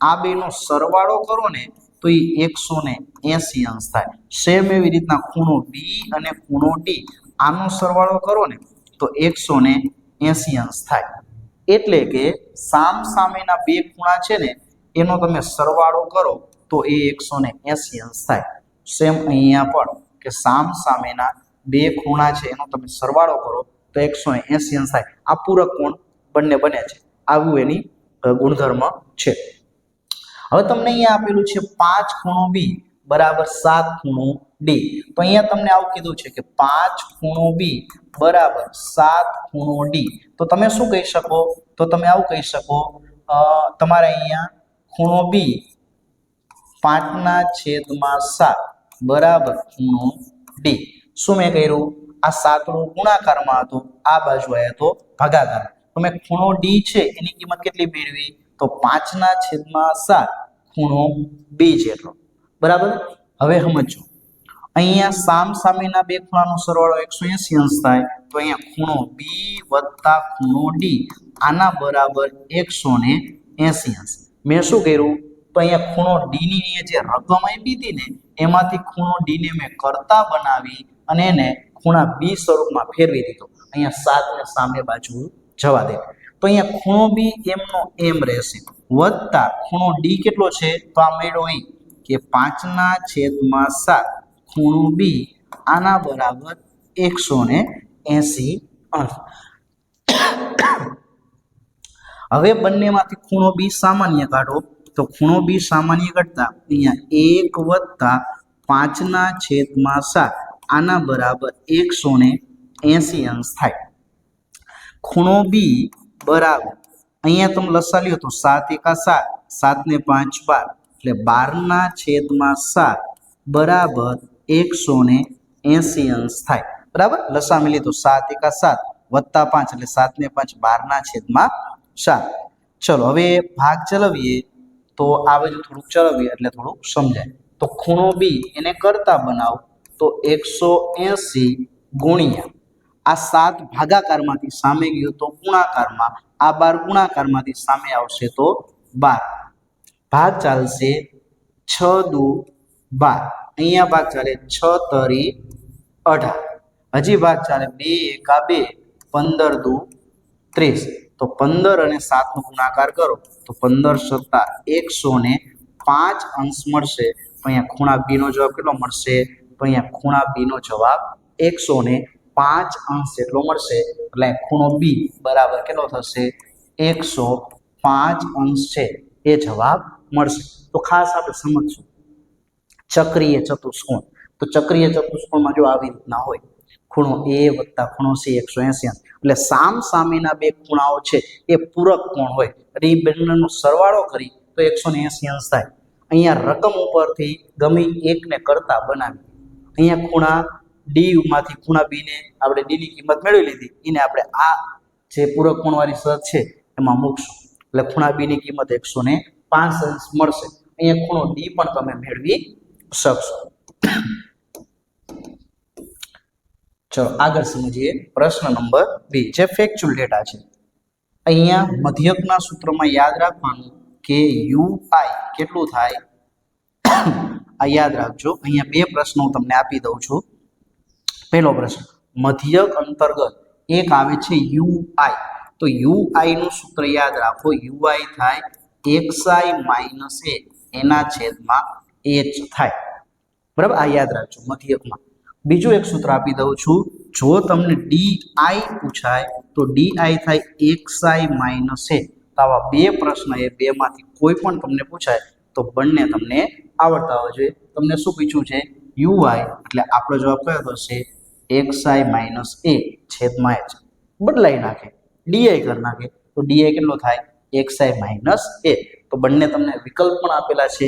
આ બેનો સરવાળો કરો ને તો એ 180 અંશ થાય. સેમ એવી રીતના ખૂણો B અને ખૂણો D આનો સરવાળો કરો ને તો 180 અંશ થાય. એટલે કે સામસામેના બે ખૂણા છે ને એનો તમે સરવાળો કરો તો એ 180 અંશ થાય. સેમ અહીંયા પણ કે સામસામેના બે ખૂણા છે એનો તમે સરવાળો કરો તો 180 અંશ થાય. આ પૂરક કોણ બંને બને છે. આવું એની ગુણધર્મ છે. હવે તમને અહીંયા આપેલું છે 5 ખૂણો B બરાબર 7 ખૂણો D. તો અહીંયા તમને આવું કીધું છે કે 5 ખૂણો B બરાબર 7 ખૂણો D. તો તમે શું કહી શકો? તો તમે આવું કહી શકો તમારે અહીંયા ખૂણો B 5/7 બરાબર ખૂણો D. શું મેં કર્યું? આ 7 ગુણાકારમાં હતું, આ બાજુ આવ્યા તો ભાગાકાર. તો મેં ખૂણો D છે એની કિંમત કેટલી મેળવી? તો 5/7 ખૂણો B જેટલો. બરાબર. હવે સમજો અહીંયા સામસામેના બે ખૂણાનો સરવાળો 180 અંશ થાય તો અહીંયા ખૂણો B વત્તા ખૂણો D આના બરાબર 180 અંશ. મેં શું કર્યું? તો અહીંયા ખૂણો D ની જે રકમ આપી હતી ને એમાંથી ખૂણો D ને મેં કરતા બનાવી અને એને ખૂણા B સ્વરૂપમાં ફેરવી દીધો. અહીંયા 7 ને સામે બાજુ જવા દે. તો અહીંયા ખૂણો B એમનો એમ રહેશે વત્તા ખૂણો D કેટલો છે? તો આ મેળો અહીં કે 5/7 ખૂણો B આના બરાબર 180 અંશ. હવે બંનેમાંથી ખૂણો B સામાન્ય કાઢો તો ખૂણો B સામાન્ય કાઢતા અહીંયા 1 + 5/7 આના બરાબર 180 અંશ થાય. ખૂણો B બરાબર અહીંયા તમે લસા લ્યો તો 7 × 7 7 ને 5 12 એટલે 12/7 બરાબર 180 અંશ થાય. બરાબર. લસા મેલી તો 7 × 7 વત્તા 5 એટલે 7 ને 5 12/7. ચલો હવે ભાગ ચલાવીએ તો આ બાજુ થોડુંક ચલાવીએ એટલે થોડુંક સમજાય. તો ખૂણો B એને કરતા બનાવો તો 180 ગુણ્યા આ 7 ભાગાકારમાંથી સામે ગયો તો ગુણાકારમાં, આ 12 ગુણાકારમાંથી સામે આવશે તો 12. ભાગ ચાલશે 6 દુ 12, અહીંયા ભાગ ચાલે 6 તરી 18, હજી ભાગ ચાલે 2 એકા 2, 15 દુ 30, તો 15 અને 7 નો ગુણાકાર કરો તો 15 સત્તા 105 અંશ મળશે. તો અહીંયા ખૂણા બી નો જવાબ કેટલો મળશે? તો અહીંયા ખૂણા બી નો જવાબ 105 અંશ જેટલો મળશે. એટલે ખૂણો બી બરાબર કેટલો થશે? 105 અંશ છે એ જવાબ મળશે. તો ખાસ આપણે સમજશું ચક્રીય ચતુષ્કોણ. તો ચક્રીય ચતુષ્કોણમાં જો આવી રીતના હોય, ખૂણો એ વત્તા ખૂણો સી 180 અંશ, એટલે સામ સામેના બે ખૂણાઓ છે એ પૂરક કોણ હોય અને એ બંનેનો સરવાળો કરી તો 180 અંશ થાય. અહીંયા રકમ ઉપરથી ગમે એકને કરતા બનાવી, અહીંયા ખૂણા ડી માંથી ખૂણા બી ને આપણે ડી ની કિંમત મેળવી લીધી, એને આપણે આ જે પૂરક કોણવાળી શરત છે એમાં મૂકશું, એટલે ખૂણા બી ની કિંમત 105 અંશ મળશે. અહીંયા ખૂણો ડી પણ તમે મેળવી શકશો. ચલો આગળ સમજીએ પ્રશ્ન નંબર 2 જે ફેક્ચ્યુઅલ ડેટા છે. અહીંયા મધ્યકના સૂત્રમાં યાદ રાખવાનું કે યુઆઈ કેટલું થાય આ યાદ રાખજો. અહીંયા બે પ્રશ્નો હું તમને આપી દઉં છું. પહેલો પ્રશ્ન, મધ્યક અંતર્ગત એક આવે છે યુઆઈ, તો યુઆઈ નું સૂત્ર યાદ રાખો. યુઆઈ થાય xi માઇનસ a એના છેદમાં h થાય. બરાબર, આ યાદ રાખજો મધ્યકમાં. બીજું એક સૂત્ર આપી દઉં છું, જો તમને ડીઆઈ પૂછાય તો ડીઆઈ થાય xi માઇનસ a. તો આવા બે પ્રશ્ન એ બેમાંથી કોઈ પણ તમને પૂછાય તો બંને તમને આવડતા હોવા જોઈએ. તમને શું પૂછ્યું છે? યુઆઈ, એટલે આપણો જવાબ કયો થશે? xi માઇનસ a છેદમાં h. બદલાઈ નાખે, ડીઆઈ કરી નાખે તો ડીઆઈ કેટલો થાય? xi minus a. તો બંને તમને વિકલ્પ પણ આપેલા છે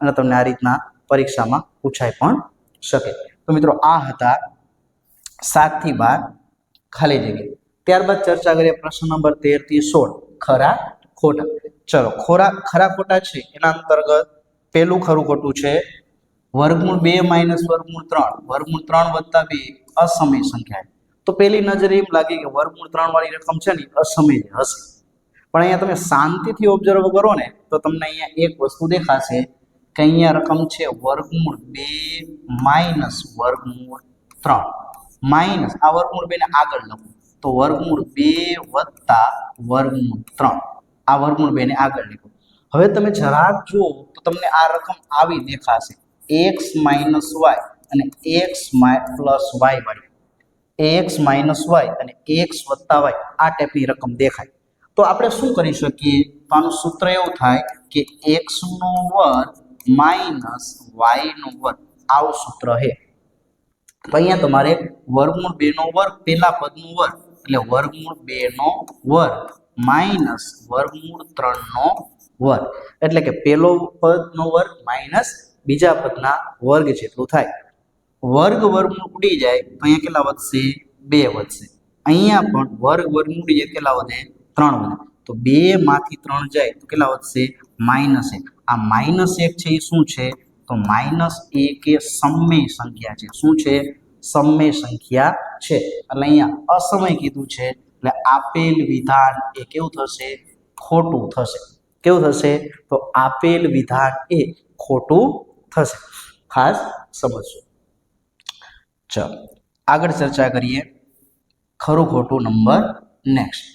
અને તમને આ રીતના પરીક્ષામાં પૂછાય પણ શકે. તો મિત્રો આ હતા 7 થી 12 ખાલી જગ્યા. ત્યારબાદ ચર્ચા કરીએ પ્રશ્ન નંબર 13 થી 16 ખરા ખોટા. ચલો ખરા ખોટા છે એના અંતર્ગત પહેલું ખરું ખોટું છે વર્ગમૂળ 2 માઇનસ વર્ગમૂળ 3, વર્ગમૂળ 3 વત્તા 2 અસમય સંખ્યા. તો પહેલી નજરે એમ લાગે કે વર્ગમૂળ 3 વાળી રકમ છે ને અસમય હશે, પણ અહીંયા તમે શાંતિથી ઓબ્ઝર્વ કરો ને તો તમને અહીંયા એક વસ્તુ દેખાશે કે અહીંયા રકમ છે વર્ગમૂળ 2 માઇનસ વર્ગમૂળ 3 માઇનસ આ વર્ગમૂળ 2 ને આગળ લખો તો વર્ગમૂળ 2 વત્તા વર્ગમૂળ 3, આ વર્ગમૂળ 2 ને આગળ લખો. હવે તમે જરાક જુઓ તો તમને આ રકમ આવી દેખાશે x માઇનસ y અને x પ્લસ y વાળી, x માઇનસ y અને x વત્તા y આ ટાઈપની રકમ દેખાય. તો આપણે શું કરી શકીએ? તો આનું સૂત્ર એવું થાય કે x નો વર્ગ માઇનસ y નો વર્ગ, આવું સૂત્ર છે. તો અહીંયા તમારે વર્ગમૂળ 2 નો વર્ગ પેલા પદનો વર્ગ એટલે વર્ગમૂળ 2 નો વર્ગ માઇનસ વર્ગમૂળ 3 નો વર્ગ, એટલે કે પેલો પદનો વર્ગ માઇનસ બીજા પદના વર્ગ જેટલું થાય. વર્ગ વર્ગમૂળ ઉડી જાય તો અહીંયા કેટલા વધશે? 2 વધશે. અહીંયા પણ વર્ગ વર્ગમૂળ ઉડી જાય કેટલા વધે? 3 વધે. તો 2 માંથી 3 જાય તો કેટલા વધશે? -1. આ -1 છે એ શું છે? તો -1 એ સમય સંખ્યા છે. શું છે? સમય સંખ્યા છે. એટલે અહીંયા અસમય કીધું છે એટલે આપેલ વિધાન એ કેવું થશે? ખોટું થશે. કેવું થશે? તો આપેલ વિધાન એ ખોટું થશે. ખાસ સમજજો. ચલો આગળ ચર્ચા કરીએ ખરું ખોટું નંબર નેક્સ્ટ.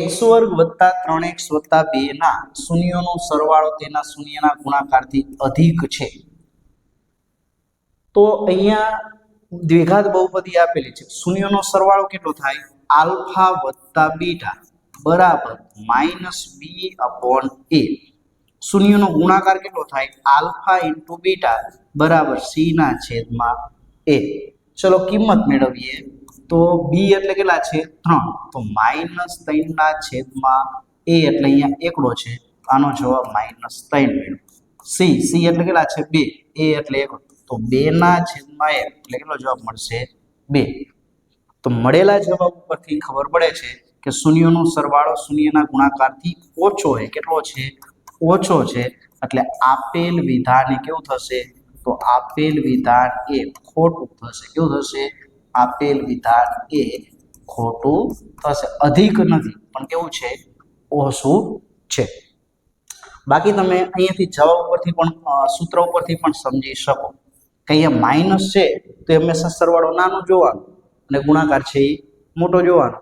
x વર્ગ વત્તા 3x વત્તા 2 ના શૂન્યનો સરવાળો તેના શૂન્યના ગુણાકારથી અધિક છે. તો અહીંયા દ્વિઘાત બહુપદી આપેલી છે. શૂન્યનો સરવાળો કેટલો થાય? આલ્ફા વત્તા બીટા બરાબર -b/a. શૂન્યનો ગુણાકાર કેટલો થાય? આલ્ફા ઇન્ટુ બીટા બરાબર c/a. ચલો કિંમત મેળવીએ તો b એટલે કેટલા છે? 3. તો -3/a એટલે અહીંયા એકડો છે, આનો જવાબ -3 મેળવો. c એટલે કેટલા છે? 2. a એટલે એકડો, તો 2/1 એટલે કેટલો જવાબ મળશે? 2. તો મળેલા જવાબ ઉપરથી ખબર પડે છે કે શૂન્યનો સરવાળો શૂન્યના ગુણાકારથી ઓછો છે. કેટલો છે? ઓછો છે. એટલે આપેલ વિધાન એ કેવું થશે? તો આપેલ વિધાન એ ખોટું થશે. કેવું થશે? આપેલ વિધાન એ ખોટું થશે. અધિક નથી પણ કેવું છે? ઓછું છે. બાકી તમે અહીંયાથી જવાબ ઉપરથી પણ સૂત્ર ઉપરથી પણ સમજી શકો કે અહીંયા માઇનસ છે તો હંમેશા સરવાળો નાનો જોવાનો અને ગુણાકાર છે એ મોટો જોવાનો.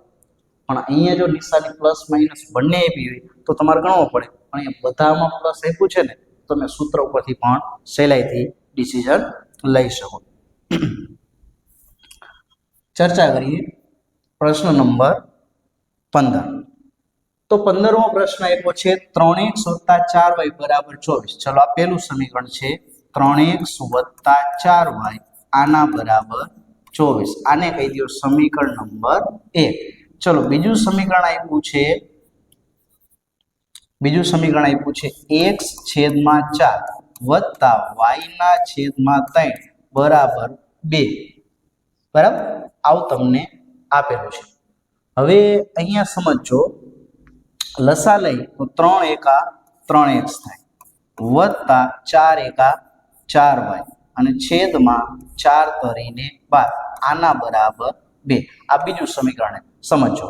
પણ અહીંયા જો નિશાની પ્લસ માઇનસ બંને આપી હોય તો તમારે ગણવો પડે. પણ અહીંયા બધામાં પ્લસ આપ્યું છે ને તો તમે સૂત્ર ઉપરથી પણ સહેલાઈથી ડિસિઝન લઈ શકો. ચર્ચા કરીએ પ્રશ્ન નંબર 15. તો 15મો પ્રશ્ન આપ્યો છે 3x + 4y = 24. ચલો આ પહેલું સમીકરણ છે 3x + 4y આના બરાબર 24. આને કહી દો સમીકરણ નંબર 1. ચલો બીજું સમીકરણ આપ્યું છે x / 4 + y/3 બરાબર 2. બરાબર આવું તમને આપેલું છે. હવે અહીંયા સમજો લસા લઈ તો 3 એકા 3x થાય વત્તા 4 એકા 4y અને છેદમાં 4 તરીને 12 આના બરાબર 2. આ બીજું સમીકરણ સમજો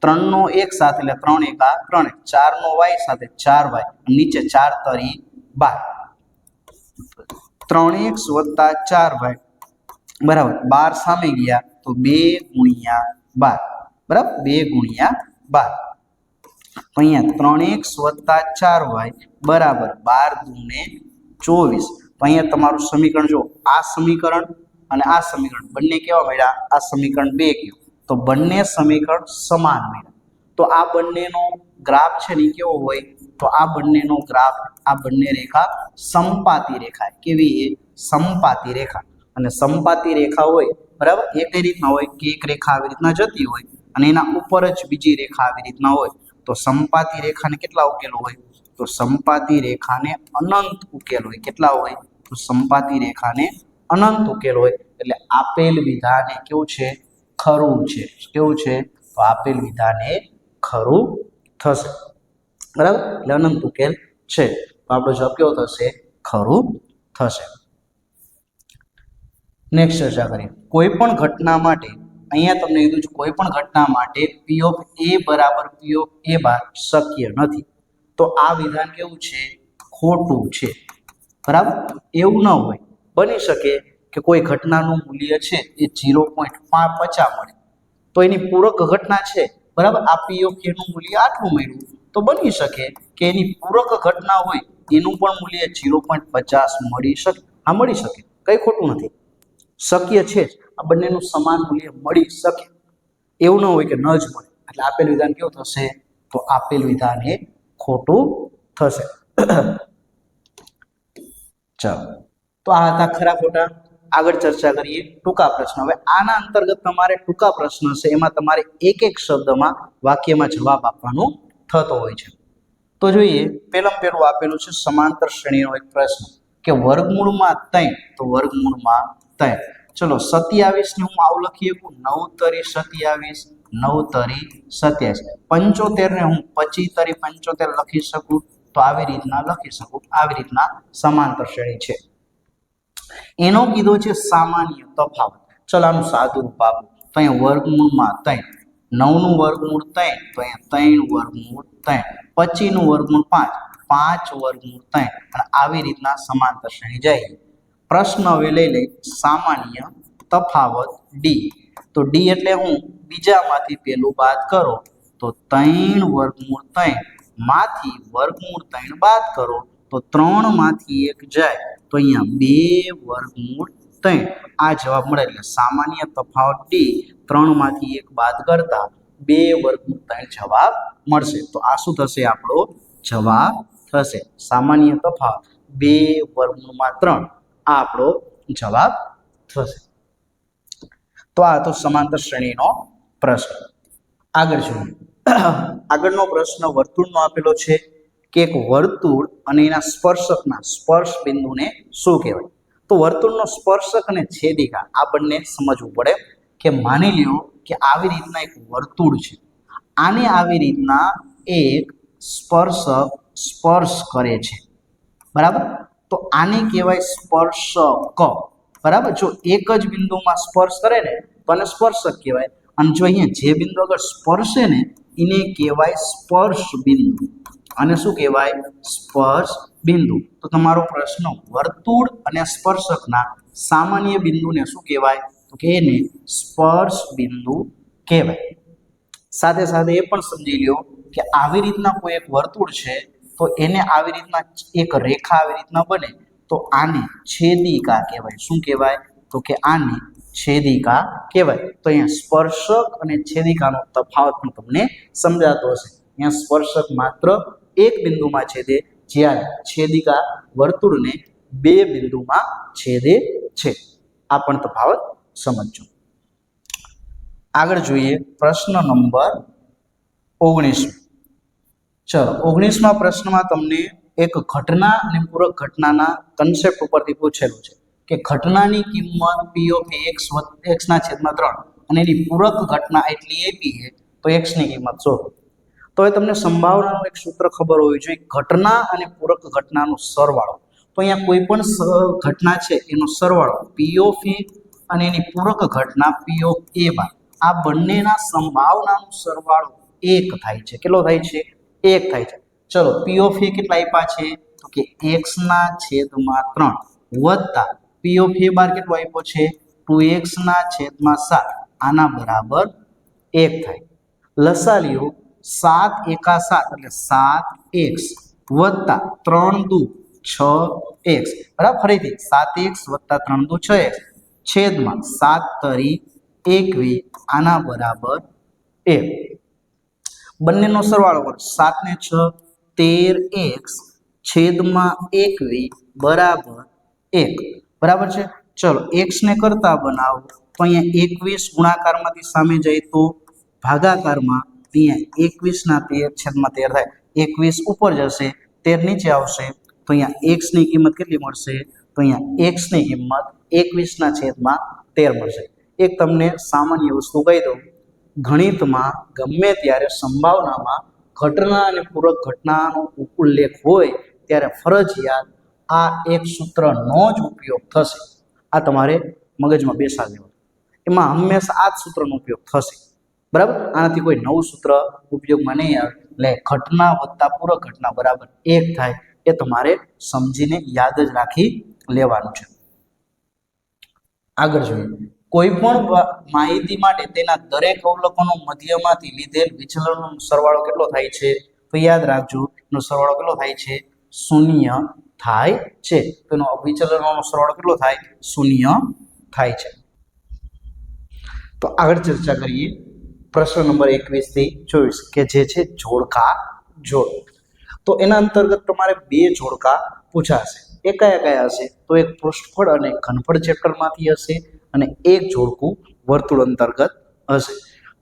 3 નો એક સાથે એટલે 3 એકા 3x 4 નો y સાથે 4y નીચે 4 તરી 12 3x + 4y બરાબર 12 સામે ગયા તો 2 × 12 બરાબર 2 × 12. અહીંયા 3x + 4y બરાબર 12 × 24. તો અહીંયા તમારું સમીકરણ જો આ સમીકરણ અને આ સમીકરણ બંને કેવા મળ્યા? આ સમીકરણ 2 કયો તો બંને સમીકરણ સમાન મળ્યા. તો આ બંનેનો ગ્રાફ છે ને કેવો હોય તો આ બંનેનો ગ્રાફ આ બંને રેખા સમપાતી રેખા. કેવી એ સમપાતી રેખા. અને સમપાતી રેખા હોય બરાબર એ કઈ રીતના હોય કે એક રેખા આવી રીતના જતી હોય અને એના ઉપર જ બીજી રેખા આવી રીતના હોય. તો સમપાતી રેખાને કેટલા ઉકેલો હોય તો સમપાતી રેખાને અનંત ઉકેલ હોય. કેટલા હોય તો સમપાતી રેખાને અનંત ઉકેલ હોય. એટલે આપેલ વિધાને કેવું છે? ખરું છે. કેવું છે? તો આપેલ વિધાને ખરું થશે. બરાબર એટલે અનંત ઉકેલ છે તો આપણો જવાબ કેવો થશે? ખરું થશે. નેક્સ્ટ ચર્ચા કરીએ કોઈ પણ ઘટના માટે અહીંયા તમને કીધું છે કોઈ પણ ઘટના માટે P of A બરાબર P of A બાર શક્ય નથી. તો આ વિધાન કેવું છે? ખોટું છે. બરાબર એવું ન હોય. બની શકે કે કોઈ ઘટનાનું મૂલ્ય છે એ 0.50 મળે તો એની પૂરક ઘટના છે બરાબર આ P of A નું મૂલ્ય આટલું મળ્યું તો બની શકે કે એની પૂરક ઘટના હોય એનું પણ મૂલ્ય 0.50 મળી શકે. હા મળી શકે, કઈ ખોટું નથી, શક્ય છે આ બંનેનું સમાન મૂલ્ય મળી શકે. એવું ન હોય કે ન જ મળે. એટલે આપેલ વિધાન કેવું થશે? તો આપેલ વિધાન એ ખોટું થશે. ચાલો તો આ હતા ખરા ખોટા. આગળ ચર્ચા કરીએ ટૂંકા પ્રશ્ન. હવે આના અંતર્ગત તમારે ટૂંકા પ્રશ્ન છે એમાં તમારે એક એક શબ્દમાં વાક્યમાં જવાબ આપવાનો થતો હોય છે. તો જોઈએ પહેલું આપેલું છે સમાંતર શ્રેણીનો એક પ્રશ્ન કે વર્ગમૂળમાં 3 તો વર્ગમૂળમાં 3. ચલો 27 ને હું આવું લખી શકું 9 તરી 27 9 તરી 27. 75 ને હું 25 તરી 75 લખી શકું તો આવી રીતના લખી શકું. આવી રીતના સમાંતર શ્રેણી છે. એનો કીધો છે સામાન્ય તફાવત. ચલો આનું સાદું રૂપ આપો તો અહીંયા વર્ગમૂળમાં 3 9 નું વર્ગમૂળ 3 તો અહીંયા 3 વર્ગમૂળ 3 25 નું વર્ગમૂળ 5 5 વર્ગમૂળ 3 અને આવી રીતના સમાંતર શ્રેણી જાય. પ્રશ્ન હવે લઈ લઈ સામાન્ય તફાવત D. તો D એટલે હું બીજામાંથી પેલું બાદ કરો તો 3 વર્ગમૂળ 3 માંથી વર્ગમૂળ 3 બાદ કરો તો 3 માંથી 1 જાય તો અહીંયા 2 વર્ગમૂળ 3 આ જવાબ મળે. એટલે સામાન્ય તફાવત D 3 માંથી 1 બાદ કરતા 2 વર્ગમૂળ 3 જવાબ મળશે. તો આ શું થશે? આપણો જવાબ થશે સામાન્ય તફાવત 2 વર્ગમૂળમાં 3 આ આપણો જવાબ થશે. તો આ તો સમાંતર શ્રેણીનો પ્રશ્ન. આગળ જોઈએ આગળનો પ્રશ્ન વર્તુળનો આપેલો છે કે એક વર્તુળ અને એના સ્પર્શકના સ્પર્શ બિંદુને શું કહેવાય? તો વર્તુળનો સ્પર્શક અને છેદિકા આ બંને સમજવું પડે કે માની લ્યો કે આવી રીતના એક વર્તુળ છે, આને આવી રીતના એક સ્પર્શક સ્પર્શ કરે છે બરાબર. તો આને કહેવાય સ્પર્શક બરાબર. જો એક જ બિંદુમાં સ્પર્શ કરે ને તો આને સ્પર્શક કહેવાય અને જો અહીંયા જે બિંદુ આગળ સ્પર્શે ને એને કહેવાય સ્પર્શ બિંદુ. આને શું કહેવાય? સ્પર્શ બિંદુ. તો તમારો પ્રશ્ન વર્તુળ અને સ્પર્શકના સામાન્ય બિંદુને શું કહેવાય? તો કે એને સ્પર્શ બિંદુ કહેવાય. સાથે સાથે એ પણ સમજી લ્યો કે આવી રીતના કોઈ એક વર્તુળ છે તો એને આવી રીતના એક રેખા આવી રીતના બને તો આને છેદિકા કહેવાય. શું કહેવાય? તો કે આને છેદિકા કહેવાય. તો અહીંયા સ્પર્શક અને છેદિકાનો તફાવત પણ તમને સમજાતો હશે. અહીંયા સ્પર્શક માત્ર એક બિંદુમાં છેદે, જ્યારે છેદિકા વર્તુળને બે બિંદુમાં છેદે છે. આ પણ તફાવત સમજજો. આગળ જોઈએ પ્રશ્ન નંબર 19. ચલો 19મા પ્રશ્નમાં તમને એક ઘટના અને પૂરક ઘટનાના કન્સેપ્ટ ઉપરથી પૂછેલું છે કે ઘટનાની કિંમત p of x ના છેદમાં 3 અને એની પૂરક ઘટના એટલી આપી છે તો x ની કિંમત શોધો. તો એ તમને સંભાવનાનું એક સૂત્ર ખબર હોવી જોઈએ, ઘટના અને પૂરક ઘટનાનો સરવાળો. તો અહીંયા કોઈ પણ ઘટના છે એનો સરવાળો p of a અને એની પૂરક ઘટના p of a બાય આ બંનેના સંભાવનાનો સરવાળો 1 થાય છે. કેટલો થાય છે? 1 થાય છે. ચલો p of a કેટલા આપ્યા છે? તો કે x ના છેદમાં 3 વત્તા p of a બાર કેટલો આપ્યો છે? 2x ના છેદમાં 7 આના બરાબર 1 થાય. લસા લ્યો 7 એકા 7 એટલે 7x વત્તા 3 દુ 6x બરાબર. ફરીથી 7x વત્તા 3 દુ 6x છેદમાં 7 તરી 21 આના બરાબર 1. બંનેનો સરવાળો કરો. 7 ને 6 13x છેદમાં 21 બરાબર 1 બરાબર છે. ચલો x ને કરતા બનાવો તો અહીંયા 21 ગુણાકારમાંથી સામે જાય તો ભાગાકારમાં અહીંયા 21 ના 13 છેદમાં 13 થાય. 21 ઉપર જશે 13 નીચે આવશે તો અહીંયા x ની કિંમત કેટલી મળશે? તો અહીંયા x ની કિંમત 21 ના છેદમાં 13 મળશે. એક તમને સામાન્ય વસ્તુ કહી દઉં, ગણિતમાં ગમે ત્યારે સંભાવનામાં ઘટના અને પૂરક ઘટનાનો ઉલ્લેખ હોય ત્યારે ફરજિયાત આ એક સૂત્રનો જ ઉપયોગ થશે. આ તમારે મગજમાં બેસાડી દેવાનું. એમાં હંમેશા આ જ સૂત્રનો ઉપયોગ થશે. બરાબર. આનાથી કોઈ નવું સૂત્ર ઉપયોગમાં નહીં આવે. એટલે ઘટના વત્તા પૂરક ઘટના બરાબર 1 થાય. એ તમારે સમજીને યાદ જ રાખી લેવાનું છે. આગળ જોઈએ કોઈ પણ માહિતી માટે તેના દરેક અવલોકનો મધ્યમાંથી લીધેલ વિચલનનો સરવાળો કેટલો થાય છે? તો યાદ રાખજો એનો સરવાળો કેટલો થાય છે? 0 થાય છે. તો એનો વિચલનનો સરવાળો કેટલો થાય? 0 થાય છે. તો આગળ ચર્ચા કરીએ પ્રશ્ન નંબર 21 થી 24 કે જે છે જોડકા જોડ. તો એના અંતર્ગત તમારે બે જોડકા પૂછાશે. એ કયા કયા હશે? તો એક પૃષ્ઠફળ અને ઘનફળ ચેપ્ટરમાંથી હશે અને એક જોડકું વર્તુળ અંતર્ગત હશે.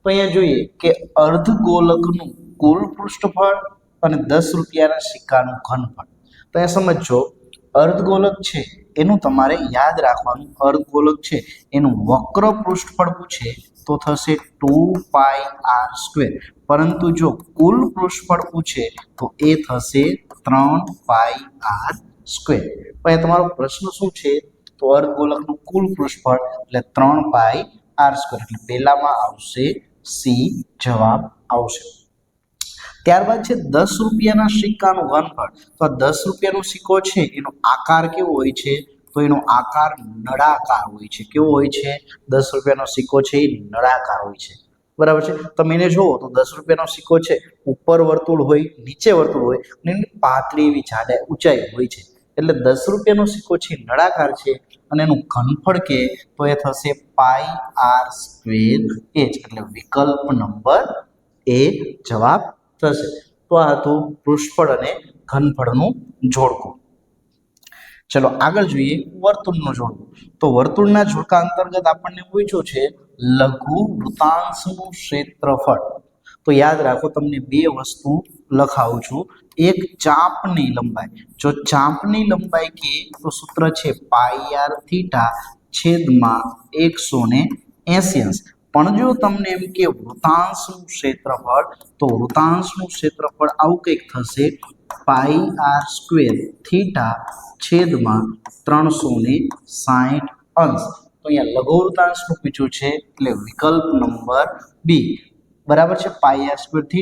તો અહીંયા જોઈએ કે અર્ધગોલકનું કુલ પૃષ્ઠફળ અને 10 રૂપિયાના સિક્કાનું ઘનફળ. તો અહીંયા સમજો અર્ધગોલક છે એનું તમારે યાદ રાખવાનું. અર્ધગોલક છે એનું વક્ર પૃષ્ઠફળ પૂછે તો થશે 2πr², પરંતુ જો કુલ પૃષ્ઠફળ પૂછે તો એ થશે 3πr². પણ તમારો પ્રશ્ન શું છે? તો અર્ધગોલકનું કુલ પૃષ્ઠફળ એટલે 3πr². એટલે પહેલામાં આવશે સી જવાબ આવશે. ત્યારબાદ છે 10 રૂપિયાના સિક્કાનું ઘનફળ. તો આ 10 રૂપિયાનો સિક્કો છે એનો આકાર કેવો હોય છે? તો એનો આકાર નળાકાર હોય છે. કેવો હોય છે? 10 રૂપિયાનો સિક્કો છે એ નળાકાર હોય છે. બરાબર છે. તમે એને જુઓ તો 10 રૂપિયાનો સિક્કો છે ઉપર વર્તુળ હોય, નીચે વર્તુળ હોય અને એની પાતળી એવી જાડાઈ ઊંચાઈ હોય છે. એટલે 10 રૂપિયાનો સિક્કો છે નળાકાર છે અને એનું ઘનફળ કે તો એ થશે πr²h. એટલે વિકલ્પ નંબર એ જવાબ થશે. તો આ હતું પૃષ્ઠફળ અને ઘનફળનું જોડકું. ચલો આગળ જોઈએ વર્તુળનું જોડકું. તો વર્તુળના જોડકા અંતર્ગત આપણને પૂછ્યું છે લઘુ વૃત્તાંશનું ક્ષેત્રફળ. તો યાદ રાખો તમને બે વસ્તુ લખાવું છું. એક ચાપની લંબાઈ. જો ચાપની લંબાઈ કે તો સૂત્ર છે πr θ છેદમાં 180. પણ જો તમને એમ કે વૃત્તાંશનું ક્ષેત્રફળ તો વૃત્તાંશનું ક્ષેત્રફળ આવું કંઈક થશે πr² θ છેદમાં 360 અંશ. તો અહીંયા લઘુ વૃત્તાંશનું પૂછ્યું છે એટલે વિકલ્પ નંબર બી બરાબર છે. πr² θ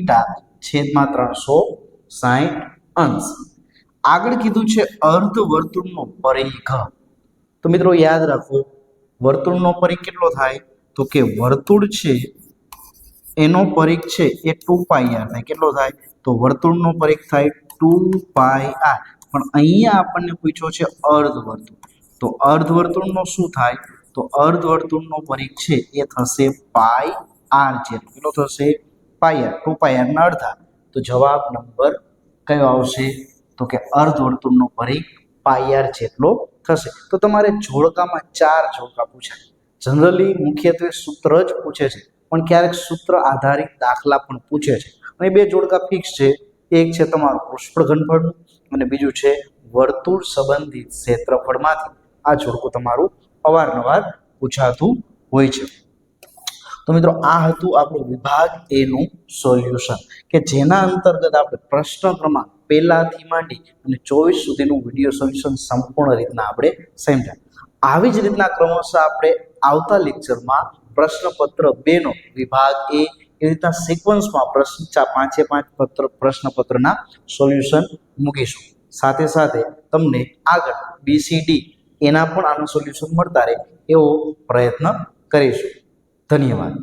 છેદમાં 360 60 અંશ. આગળ કીધું છે અર્ધ વર્તુળનો પરિઘ. તો મિત્રો યાદ રાખો વર્તુળનો પરિઘ કેટલો થાય તો કે વર્તુળ છે એનો પરિઘ છે એ 2πr થાય. કેટલો થાય તો વર્તુળનો પરિઘ થાય 2πr. પણ અહીંયા આપણને પૂછ્યો છે અર્ધવર્તુળ. તો અર્ધવર્તુળનો શું થાય તો અર્ધવર્તુળનો પરિઘ છે એ થશે પાઈ આર જેટલો. કેટલો થશે પાઈ આર. 2πr ના અડધા. તો જવાબ નંબર કયો આવશે તો કે અર્ધવર્તુળનો પરિઘ પાઈ આર જેટલો થશે. તો તમારે જોડકામાં 4 જોડકા પૂછાય. જનરલી મુખ્યત્વે સૂત્ર જ પૂછે છે, પણ ક્યારેક સૂત્ર આધારિત દાખલા પણ પૂછે છે. અને 2 જોડકા ફિક્સ છે. એક છે તમારું પૃષ્ઠફળ ઘનફળનું અને બીજું છે વર્તુળ સંબંધિત ક્ષેત્રફળમાંથી. આ જોડકું તમારું અવારનવાર પૂછાતું હોય છે. તો મિત્રો આ હતું આપણું વિભાગ એ નું સોલ્યુશન, કે જેના અંતર્ગત આપણે પ્રશ્ન ક્રમાંક પહેલાથી માંડી અને 24 સુધીનું વિડીયો સોલ્યુશન સંપૂર્ણ રીતના આપણે સમજ્યા. આવી જ રીતના ક્રમશઃ આપણે આવતા લેક્ચરમાં પ્રશ્નપત્ર 2 નો વિભાગ એ રીતના સિક્વન્સમાં પાંચે પાંચ પ્રશ્નપત્રના સોલ્યુશન મૂકીશું. સાથે સાથે તમને આગળ BCD એના પણ આનું સોલ્યુશન મળતા રહે એવો પ્રયત્ન કરીશું. ધન્યવાદ.